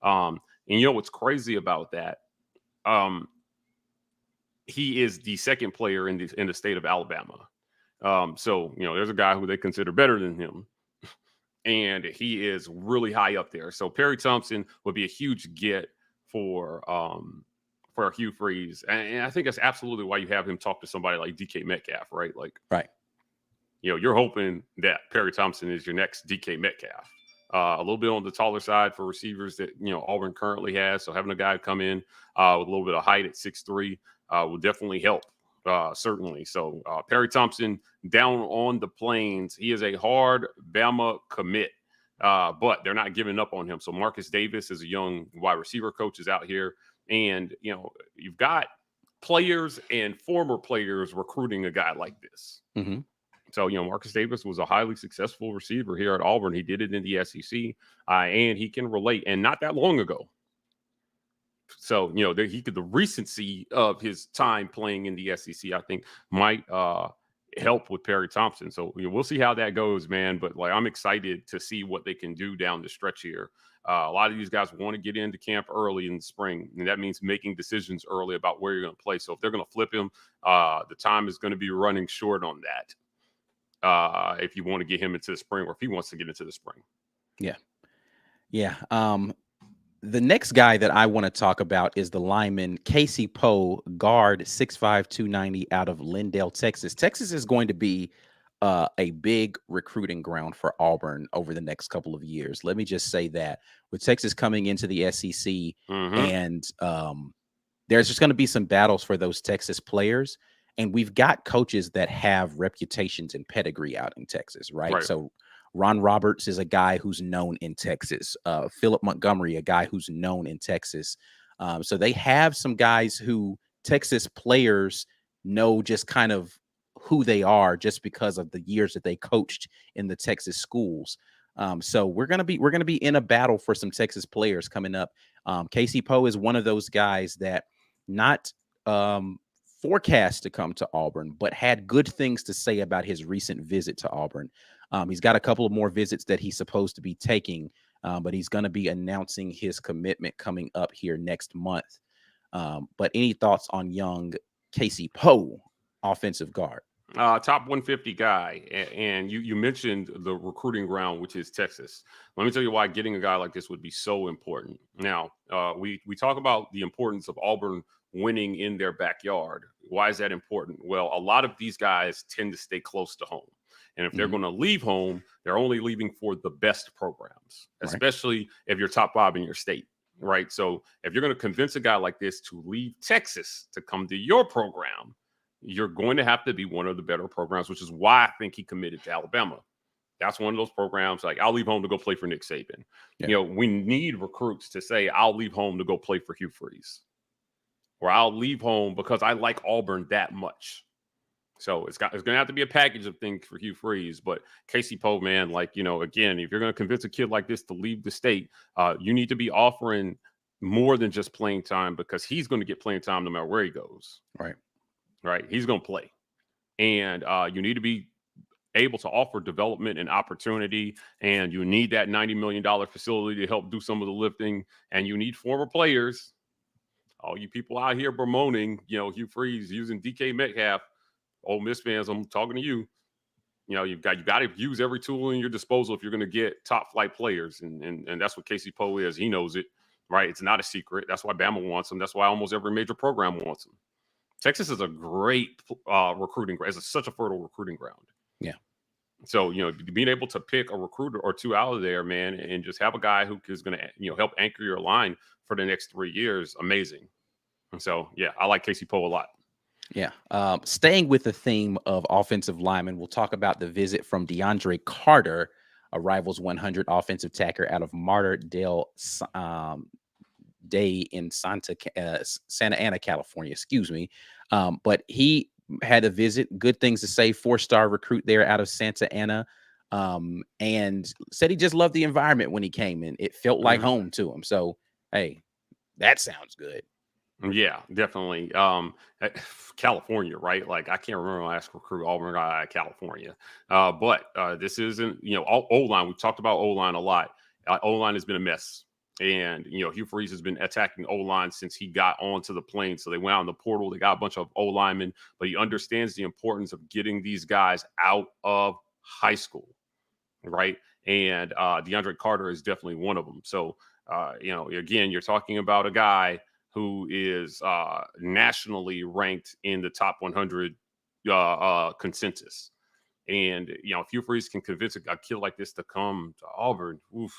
And what's crazy about that? He is the second player in the state of Alabama. So there's a guy who they consider better than him, and he is really high up there. So Perry Thompson would be a huge get for Hugh Freeze, and I think that's absolutely why you have him talk to somebody like DK Metcalf, right? Like, right. You're hoping that Perry Thompson is your next DK Metcalf. A little bit on the taller side for receivers that Auburn currently has. So having a guy come in with a little bit of height at 6'3" will definitely help. Certainly. So Perry Thompson down on the plains. He is a hard Bama commit, but they're not giving up on him. So Marcus Davis is a young wide receiver coach is out here. And, you've got players and former players recruiting a guy like this. Mm-hmm. So, Marcus Davis was a highly successful receiver here at Auburn. He did it in the SEC, and he can relate. And not that long ago. So, the recency of his time playing in the SEC, I think, might help with Perry Thompson. So we'll see how that goes, man. But like, I'm excited to see what they can do down the stretch here. A lot of these guys want to get into camp early in the spring, and that means making decisions early about where you're going to play. So if they're going to flip him, the time is going to be running short on that. If you want to get him into the spring, or if he wants to get into the spring. Yeah. The next guy that I want to talk about is the lineman Casey Poe, guard, 6'5", 290, out of Lindale, Texas. Texas is going to be a big recruiting ground for Auburn over the next couple of years. Let me just say that, with Texas coming into the SEC, and there's just going to be some battles for those Texas players. And we've got coaches that have reputations and pedigree out in Texas, right? So Ron Roberts is a guy who's known in Texas. Philip Montgomery, a guy who's known in Texas. So they have some guys who Texas players know just kind of who they are just because of the years that they coached in the Texas schools. So we're gonna be in a battle for some Texas players coming up. Casey Poe is one of those guys that not forecast to come to Auburn, but had good things to say about his recent visit to Auburn. He's got a couple of more visits that he's supposed to be taking, but he's going to be announcing his commitment coming up here next month. But any thoughts on young Casey Poe, offensive guard? Top 150 guy. And you mentioned the recruiting ground, which is Texas. Let me tell you why getting a guy like this would be so important. Now, we talk about the importance of Auburn winning in their backyard. Why is that important? Well, a lot of these guys tend to stay close to home. And if they're going to leave home, they're only leaving for the best programs, especially if you're top 5 in your state, right? So if you're going to convince a guy like this to leave Texas to come to your program, you're going to have to be one of the better programs, which is why I think he committed to Alabama. That's one of those programs, like, I'll leave home to go play for Nick Saban. You know, we need recruits to say, I'll leave home to go play for Hugh Freeze, or I'll leave home because I like Auburn that much. So it's going to have to be a package of things for Hugh Freeze. But Casey Poe, man, like, you know, again, if you're going to convince a kid like this to leave the state, you need to be offering more than just playing time, because he's going to get playing time no matter where he goes. Right. He's going to play. And you need to be able to offer development and opportunity. And you need that $90 million facility to help do some of the lifting. And you need former players. All you people out here bemoaning, you know, Hugh Freeze using DK Metcalf. Ole Miss fans, I'm talking to you. You know, you've got to use every tool in your disposal if you're going to get top flight players, and that's what Casey Poe is. He knows it, right? It's not a secret. That's why Bama wants him. That's why almost every major program wants him. Texas is a great recruiting ground. It's such a fertile recruiting ground. Yeah. So, you know, being able to pick a recruiter or two out of there, man, and just have a guy who is going to, you know, help anchor your line for the next 3 years, amazing. And so, yeah, I like Casey Poe a lot. Yeah. Staying with the theme of offensive linemen, we'll talk about the visit from DeAndre Carter, a Rivals 100 offensive tackle out of Mater del Day in Santa Ana, California. Excuse me. But he had a visit, good things to say, 4-star recruit there out of Santa Ana, and said he just loved the environment when he came in. It felt like home to him. So, hey, that sounds good. Yeah, definitely. California, right? Like, I can't remember my last recruit Auburn guy out of California. But this isn't, you know, O-line. We've talked about O-line a lot. O-line has been a mess. And, you know, Hugh Freeze has been attacking O-line since he got onto the plane. So they went out in the portal. They got a bunch of O-linemen. But he understands the importance of getting these guys out of high school, right? And DeAndre Carter is definitely one of them. So, you know, again, you're talking about a guy who is nationally ranked in the top 100 consensus. And, you know, if Hugh Freeze can convince a kid like this to come to Auburn, oof,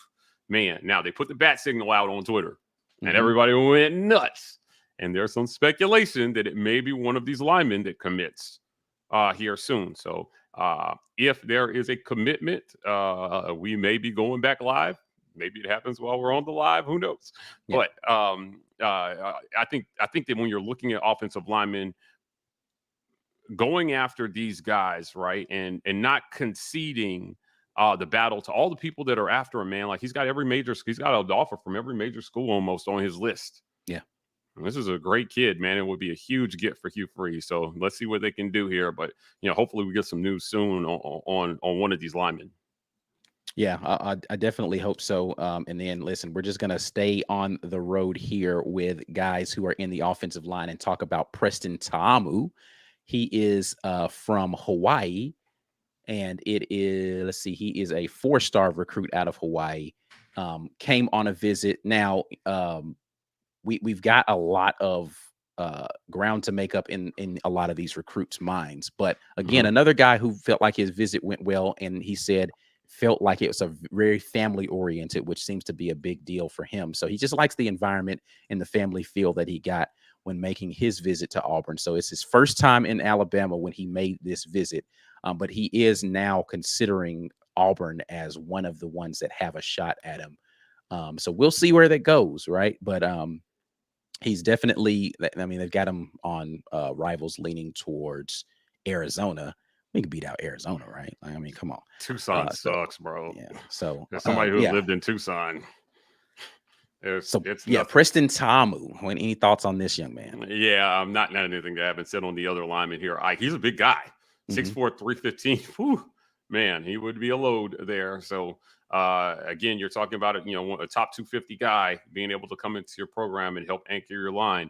man. Now, they put the bat signal out on Twitter, and everybody went nuts. And there's some speculation that it may be one of these linemen that commits here soon. So if there is a commitment, we may be going back live. Maybe it happens while we're on the live. Who knows? Yeah. But I think that when you're looking at offensive linemen, going after these guys, right, and not conceding the battle to all the people that are after him, man. Like, he's got an offer from every major school almost on his list. Yeah. This is a great kid, man. It would be a huge get for Hugh Freeze. So let's see what they can do here. But hopefully we get some news soon on one of these linemen. Yeah, I definitely hope so. And then listen, we're just gonna stay on the road here with guys who are in the offensive line and talk about Preston Ta'amu. He is from Hawaii, and it is, let's see, he is a 4-star recruit out of Hawaii. Came on a visit. Now, we've got a lot of ground to make up in a lot of these recruits' minds. But again, another guy who felt like his visit went well, and he said felt like it was a very family oriented, which seems to be a big deal for him. So he just likes the environment and the family feel that he got when making his visit to Auburn. So it's his first time in Alabama when he made this visit, but he is now considering Auburn as one of the ones that have a shot at him. So we'll see where that goes, right? But he's definitely, I mean, they've got him on rivals leaning towards Arizona. We can beat out Arizona, right? I mean, come on. Tucson sucks, bro. Yeah. So there's somebody who lived in Tucson. It's Preston Ta'amu. Any thoughts on this young man? Yeah, I'm not anything that I haven't said on the other lineman here. He's a big guy, 6'4", 315. Whew, man, he would be a load there. So again, you're talking about a top 250 guy being able to come into your program and help anchor your line.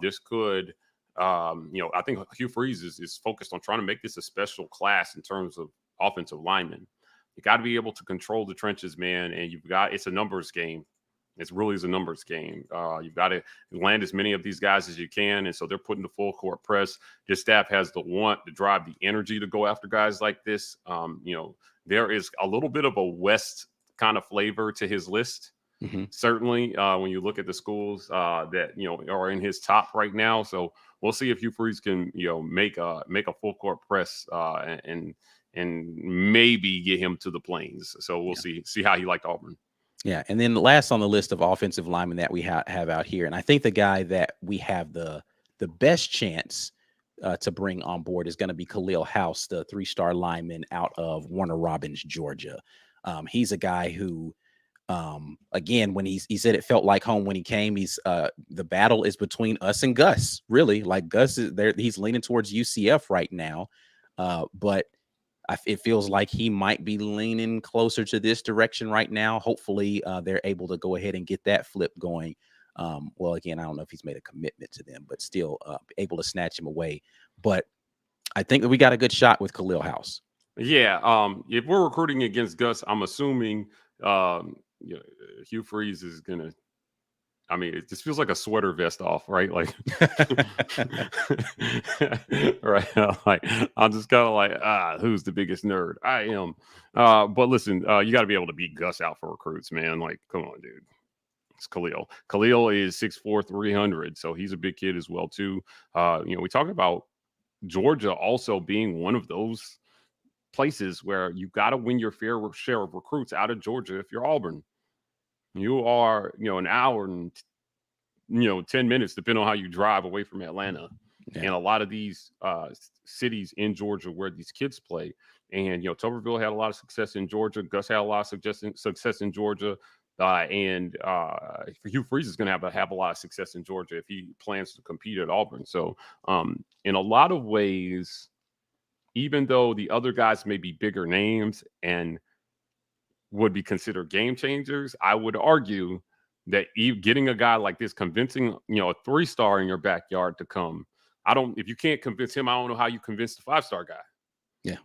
This could. I think Hugh Freeze is focused on trying to make this a special class in terms of offensive linemen. You got to be able to control the trenches, man. And it's a numbers game. It really is a numbers game. You've got to land as many of these guys as you can. And so they're putting the full court press. This staff has the want, the drive, the energy to go after guys like this. There is a little bit of a West kind of flavor to his list. Certainly, when you look at the schools that are in his top right now. So we'll see if Hugh Freeze can make a full court press and maybe get him to the Plains. So we'll see how he liked Auburn. Yeah, and then last on the list of offensive linemen that we have out here, and I think the guy that we have the best chance to bring on board is going to be Khalil House, the 3-star lineman out of Warner Robins, Georgia. He's a guy who. Again, when he said it felt like home when he came, the battle is between us and Gus, really. Like Gus is there, he's leaning towards UCF right now. But it feels like he might be leaning closer to this direction right now. Hopefully they're able to go ahead and get that flip going. Well, again, I don't know if he's made a commitment to them, but still able to snatch him away. But I think that we got a good shot with Khalil House. Yeah. If we're recruiting against Gus, I'm assuming Hugh Freeze is gonna. I mean, it just feels like a sweater vest off, right? Like, right? Like, I'm just kind of like, who's the biggest nerd? I am. But listen, you got to be able to beat Gus out for recruits, man. Like, come on, dude. It's Khalil. Khalil is 6'4", 300, so he's a big kid as well too. We talk about Georgia also being one of those places where you've got to win your fair share of recruits out of Georgia. If you're Auburn, you are, an hour and, 10 minutes, depending on how you drive away from Atlanta. Yeah. And a lot of these cities in Georgia where these kids play. And, Tuberville had a lot of success in Georgia. Gus had a lot of success in Georgia. And Hugh Freeze is going to have a lot of success in Georgia if he plans to compete at Auburn. So in a lot of ways, even though the other guys may be bigger names and would be considered game changers, I would argue that getting a guy like this, convincing, a 3-star in your backyard to come, if you can't convince him, I don't know how you convince the 5-star guy. Yeah.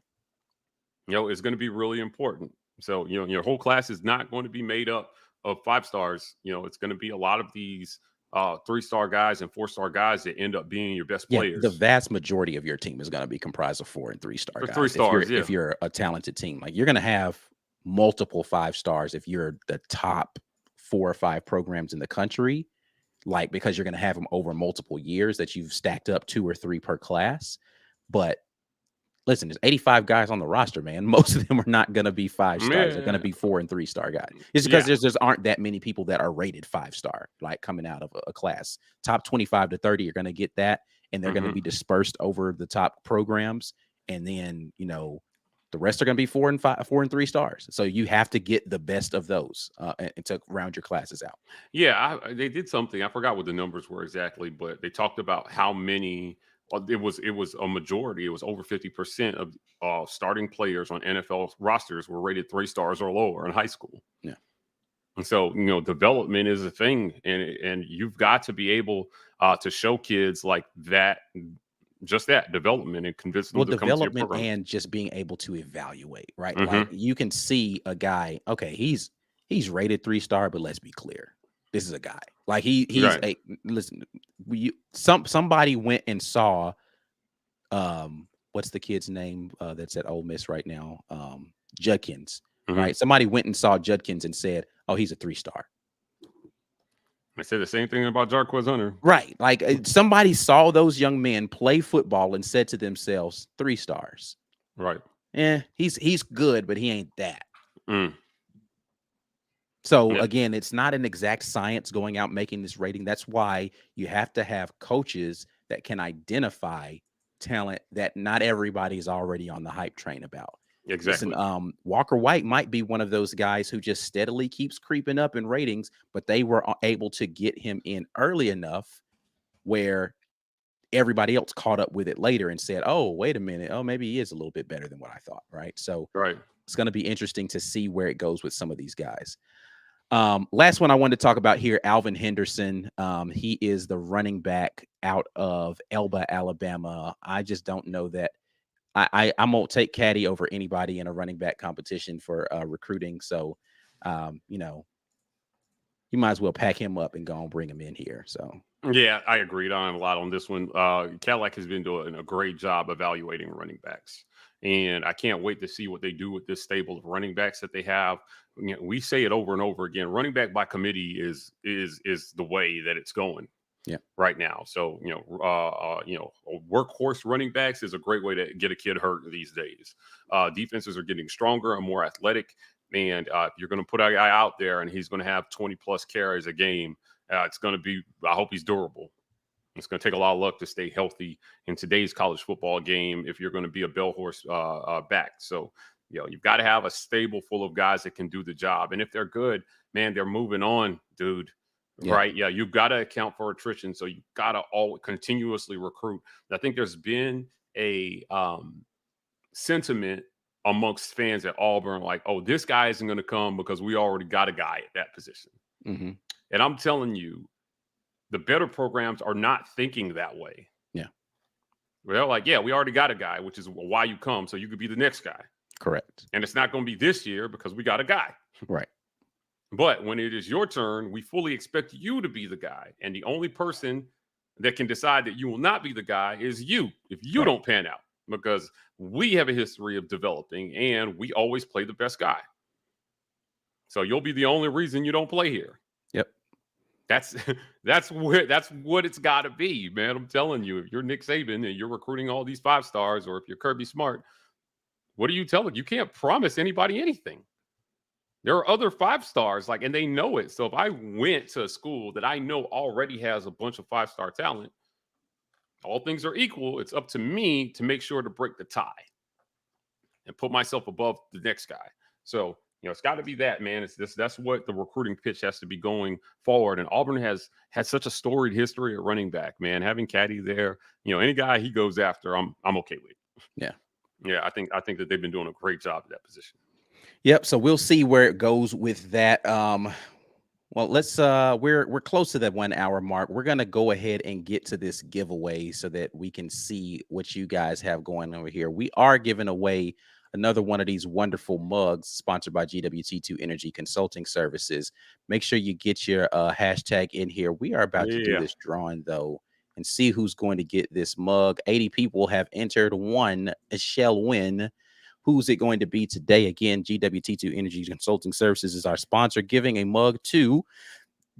It's going to be really important. So, your whole class is not going to be made up of 5 stars. It's going to be a lot of these 3-star guys and 4-star guys that end up being your best players. The vast majority of your team is going to be comprised of 4 and 3-star guys. 3 stars, if you're a talented team, like you're going to have multiple 5 stars if you're the top 4 or 5 programs in the country, like because you're going to have them over multiple years that you've stacked up 2 or 3 per class. But listen, there's 85 guys on the roster, man. Most of them are not going to be 5 stars. They're going to be 4 and 3-star guys. It's because there's aren't that many people that are rated 5-star, like coming out of a class. Top 25 to 30 are going to get that, and they're going to be dispersed over the top programs. And then, The rest are going to be 4 and 3 stars. So you have to get the best of those and to round your classes out. Yeah, they did something. I forgot what the numbers were exactly, but they talked about how many. It was a majority. It was over 50% of starting players on NFL rosters were rated 3 stars or lower in high school. Yeah. And so, development is a thing, and you've got to be able to show kids like that, just that development, and convince them to come to your Development program. and just being able to evaluate, right? Mhm. Like you can see a guy, okay, he's rated 3-star, but let's be clear. This is a guy. Like he's Right. listen, somebody went and saw what's the kid's name that's at Ole Miss right now? Judkins, Mhm. right? Somebody went and saw Judkins and said, "Oh, he's a 3-star." I said the same thing about Jarquez Hunter. Right. Like somebody saw those young men play football and said to themselves, 3 stars. Right. He's good, but he ain't that. Mm. So Yeah. again, it's not an exact science going out making this rating. That's why you have to have coaches that can identify talent that not everybody is already on the hype train about. Exactly. Listen, Walker White might be one of those guys who just steadily keeps creeping up in ratings, but they were able to get him in early enough where everybody else caught up with it later and said, "Oh, wait a minute. Oh, maybe he is a little bit better than what I thought." Right. So Right. it's going to be interesting to see where it goes with some of these guys. Last one I wanted to talk about here, Alvin Henderson. He is the running back out of Elba, Alabama. I just don't know that I won't take Caddy over anybody in a running back competition for recruiting. So, you might as well pack him up and go and bring him in here. So, Yeah, I agreed on a lot on this one. Cadillac has been doing a great job evaluating running backs, and I can't wait to see what they do with this stable of running backs that they have. We say it over and over again: running back by committee is the way that it's going. Yeah. Right now. So workhorse running backs is a great way to get a kid hurt these days. Defenses are getting stronger and more athletic, and if you're going to put a guy out there and he's going to have 20 plus carries a game, it's going to be. I hope he's durable. It's going to take a lot of luck to stay healthy in today's college football game if you're going to be a bell horse back. So, you've got to have a stable full of guys that can do the job. And if they're good, man, they're moving on, dude. Yeah. Right. Yeah. You've got to account for attrition. So you've got to all continuously recruit. And I think there's been a sentiment amongst fans at Auburn like, oh, this guy isn't going to come because we already got a guy at that position. mm-hmm. And I'm telling you, the better programs are not thinking that way. Yeah. They're like, yeah, we already got a guy, which is why you come. So you could be the next guy. Correct. And it's not going to be this year because we got a guy. Right. But when it is your turn, we fully expect you to be the guy. And the only person that can decide that you will not be the guy is you if you don't pan out, because we have a history of developing and we always play the best guy. So you'll be the only reason you don't play here. Yep. That's what it's got to be, man. I'm telling you, if you're Nick Saban and you're recruiting all these 5 stars, or if you're Kirby Smart, what are you telling? You can't promise anybody anything. There are other 5 stars, and they know it. So if I went to a school that I know already has a bunch of 5-star talent, all things are equal. It's up to me to make sure to break the tie and put myself above the next guy. So, it's got to be that, man. That's what the recruiting pitch has to be going forward. And Auburn has had such a storied history at running back, man. Having Caddy there, any guy he goes after, I'm okay with. Yeah. Yeah, I think that they've been doing a great job at that position. Yep. So we'll see where it goes with that. Well, let's we're close to that 1 hour mark. We're gonna go ahead and get to this giveaway so that we can see what you guys have going over here. We are giving away another one of these wonderful mugs sponsored by GWT2 Energy Consulting Services. Make sure you get your hashtag in here. We are about to do this drawing though and see who's going to get this mug. 80 people have entered. One shall win. Who's it going to be today? Again, GWT2 Energy Consulting Services is our sponsor, giving a mug to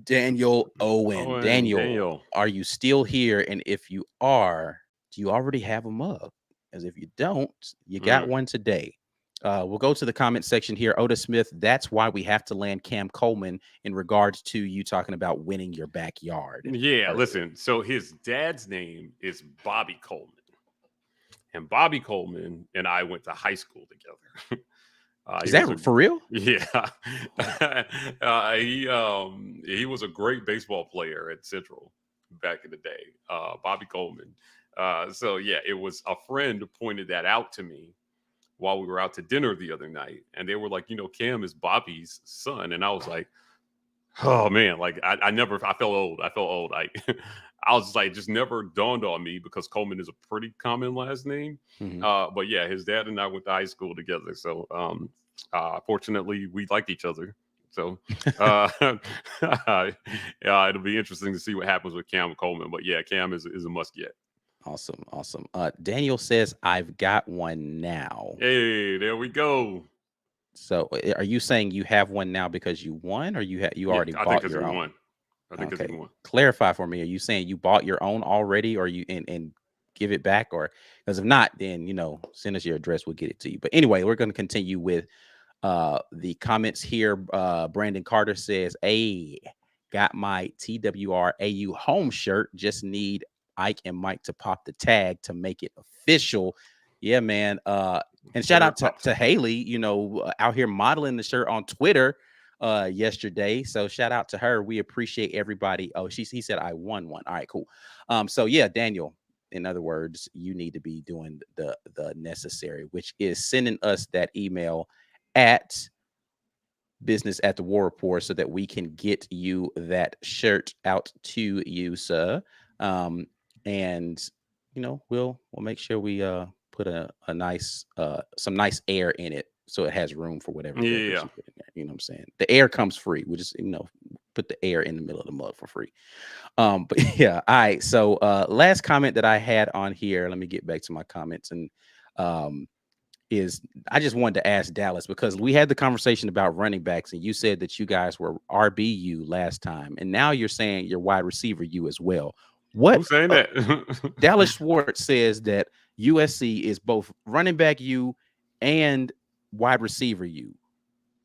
Daniel Owen. Daniel, are you still here? And if you are, do you already have a mug? As if you don't, you got one today. We'll go to the comment section here. Oda Smith, that's why we have to land Cam Coleman in regards to you talking about winning your backyard. Yeah, listen. So his dad's name is Bobby Coleman. and Bobby Coleman and I went to high school together. Is that for real? Yeah. He was a great baseball player at Central back in the day, Bobby Coleman. So yeah, it was a friend who pointed that out to me while we were out to dinner the other night, and they were like, Cam is Bobby's son, and I was like, oh man, like I felt old. I was like, just never dawned on me because Coleman is a pretty common last name. But yeah, his dad and I went to high school together, so fortunately we liked each other. So yeah, it'll be interesting to see what happens with Cam Coleman. But yeah, Cam is a must get. Awesome. Daniel says, I've got one now. Hey, there we go. So are you saying you have one now because you won, or you already bought your own? Won. I think because we won. Clarify for me. Are you saying you bought your own already, or you and give it back? Or because if not, then send us your address. We'll get it to you. But anyway, we're going to continue with the comments here. Brandon Carter says, "Hey, got my TWR AU home shirt. Just need Ike and Mike to pop the tag to make it official." Yeah, man. And shout out to Haley, out here modeling the shirt on Twitter yesterday. So shout out to her. We appreciate everybody. Oh, he said I won one. All right, cool. So yeah, Daniel, in other words, you need to be doing the necessary, which is sending us that email at business@the.war report so that we can get you that shirt out to you, sir. And we'll make sure we put a nice some nice air in it so it has room for whatever you put in there. You know what I'm saying? The air comes free. We just put the air in the middle of the mug for free. But yeah, all right. So last comment that I had on here, let me get back to my comments, and is I just wanted to ask Dallas, because we had the conversation about running backs, and you said that you guys were RBU last time, and now you're saying you're wide receiver U as well. What? Who's saying that? Dallas Schwartz says that USC is both running back U and wide receiver U.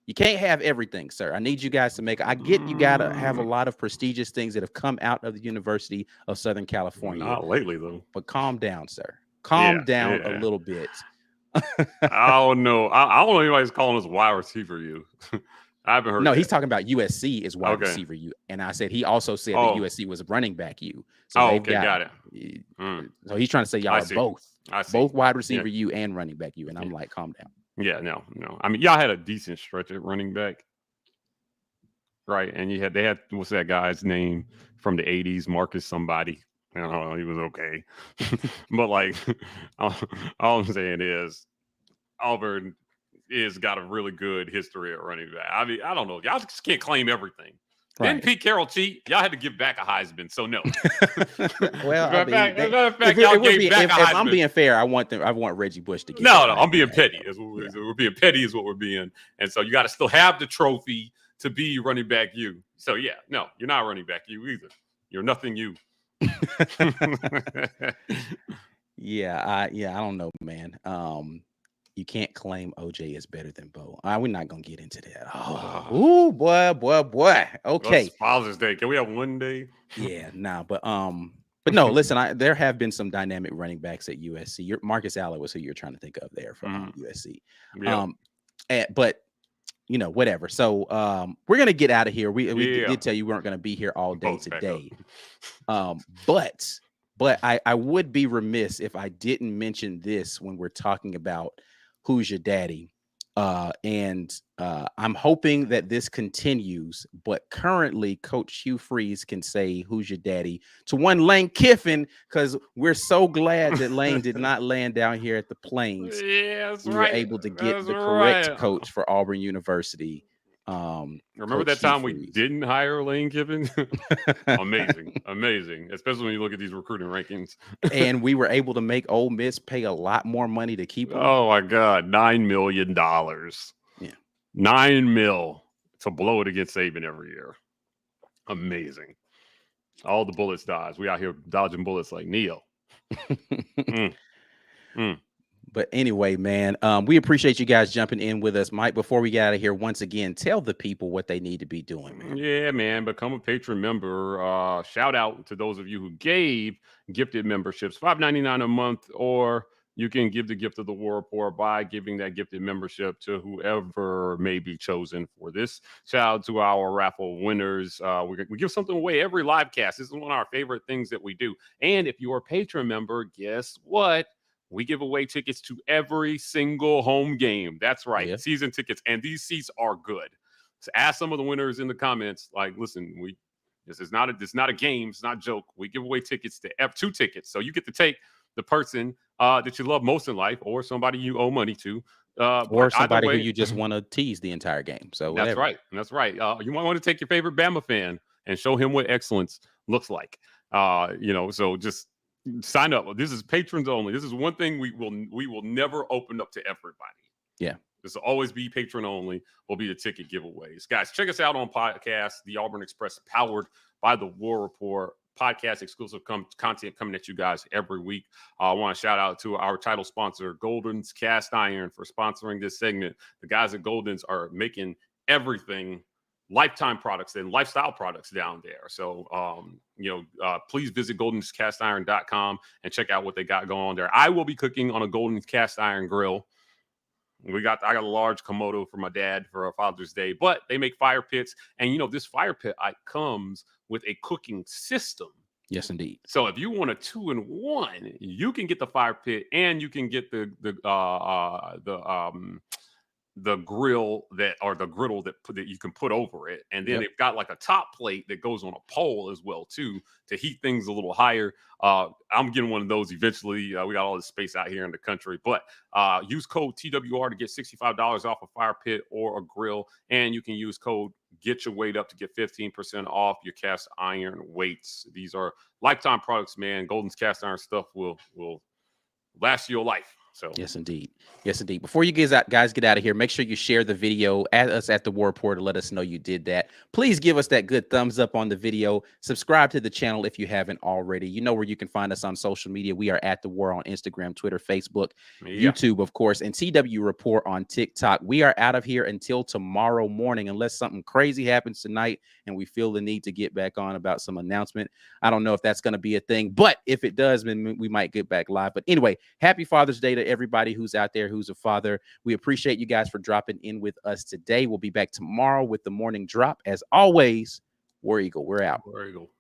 You can't have everything, sir. I need you guys to make. I get you got to have a lot of prestigious things that have come out of the University of Southern California. Not lately, though. But calm down, sir. Calm down a little bit. I don't know. I don't know anybody's calling us wide receiver U. I haven't heard. No, he's talking about USC is wide receiver U, and I said he also said that USC was running back U. So got it. So he's trying to say y'all are both wide receiver U and running back U, and I'm like, calm down. Yeah, no. I mean, y'all had a decent stretch at running back, right? And they had what's that guy's name from the '80s, Marcus somebody. I don't know, he was okay, but like, all I'm saying is, Auburn is got a really good history at running back. I mean, I don't know. Y'all just can't claim everything. Right. Didn't Pete Carroll cheat? Y'all had to give back a Heisman, so no. Well, if I'm being fair, I want Reggie Bush to get. No, I'm being petty. We're being petty is what we're being, and so you got to still have the trophy to be running back you. So yeah, no, you're not running back you either. You're nothing you. I don't know, man. You can't claim OJ is better than Bo. We're not gonna get into that. Oh, boy. Okay. That's Father's Day. Can we have one day? Yeah, but no. Listen, there have been some dynamic running backs at USC. Marcus Allen was who you're trying to think of there from USC. Yeah. But whatever. So we're gonna get out of here. We did tell you we weren't gonna be here all day today. But I would be remiss if I didn't mention this when we're talking about who's your daddy. And I'm hoping that this continues, but currently Coach Hugh Freeze can say who's your daddy to one Lane Kiffin, because we're so glad that Lane did not land down here at the Plains. Yeah, that's we right. were able to get the correct coach for Auburn University. Remember that time we didn't hire Lane Kiffin? Amazing, especially when you look at these recruiting rankings. And we were able to make Ole Miss pay a lot more money to keep him. Oh my God, $9 million. Yeah, $9 million to blow it against Saban every year. Amazing. All the bullets dodge. We out here dodging bullets like Neo. But anyway, man, we appreciate you guys jumping in with us. Mike, before we get out of here, once again, tell the people what they need to be doing, man. Yeah, man, become a patron member. Shout out to those of you who gave gifted memberships, $5.99 a month or you can give the gift of the War Report by giving that gifted membership to whoever may be chosen for this. Shout out to our raffle winners. We give something away every live cast. This is one of our favorite things that we do. And if you're a patron member, guess what? We give away tickets to every single home game. That's right, season tickets. And these seats are good. So ask some of the winners in the comments, like, listen, this is not a game. It's not a joke. We give away tickets to 2 tickets. So you get to take the person that you love most in life, or somebody you owe money to, or somebody who you just want to tease the entire game. So that's right. That's right. You might want to take your favorite Bama fan and show him what excellence looks like. So just sign up. This is patrons only. This is one thing we will never open up to everybody. Yeah. This will always be patron only. Will be the ticket giveaways. Guys, check us out on podcast, the Auburn Express, powered by the War Report. Podcast exclusive content coming at you guys every week. I want to shout out to our title sponsor, Golden's Cast Iron, for sponsoring this segment. The guys at Golden's are making everything lifetime products and lifestyle products down there. So, please visit goldenscastiron.com and check out what they got going on there. I will be cooking on a Golden's Cast Iron grill. I got a large Komodo for my dad for Father's Day, but they make fire pits. And, this fire pit comes with a cooking system. Yes, indeed. So if you want a 2-in-1, you can get the fire pit and you can get the grill the griddle that you can put over it. And then they've got like a top plate that goes on a pole as well, too, to heat things a little higher. I'm getting one of those eventually. We got all this space out here in the country, but use code TWR to get $65 off a fire pit or a grill. And you can use code Get Your Weight Up to get 15% off your cast iron weights. These are lifetime products, man. Golden's cast iron stuff will last you a life. So yes, indeed. Yes, indeed. Before you guys get out of here, make sure you share the video at us at the War Report to let us know you did that. Please give us that good thumbs up on the video. Subscribe to the channel if you haven't already. You know where you can find us on social media. We are at the War on Instagram, Twitter, Facebook, YouTube, of course, and TW Report on TikTok. We are out of here until tomorrow morning, unless something crazy happens tonight and we feel the need to get back on about some announcement. I don't know if that's going to be a thing, but if it does, then we might get back live. But anyway, happy Father's Day to everybody who's out there who's a father. We appreciate you guys for dropping in with us today. We'll be back tomorrow with the morning drop. As always, War Eagle, we're out. War Eagle.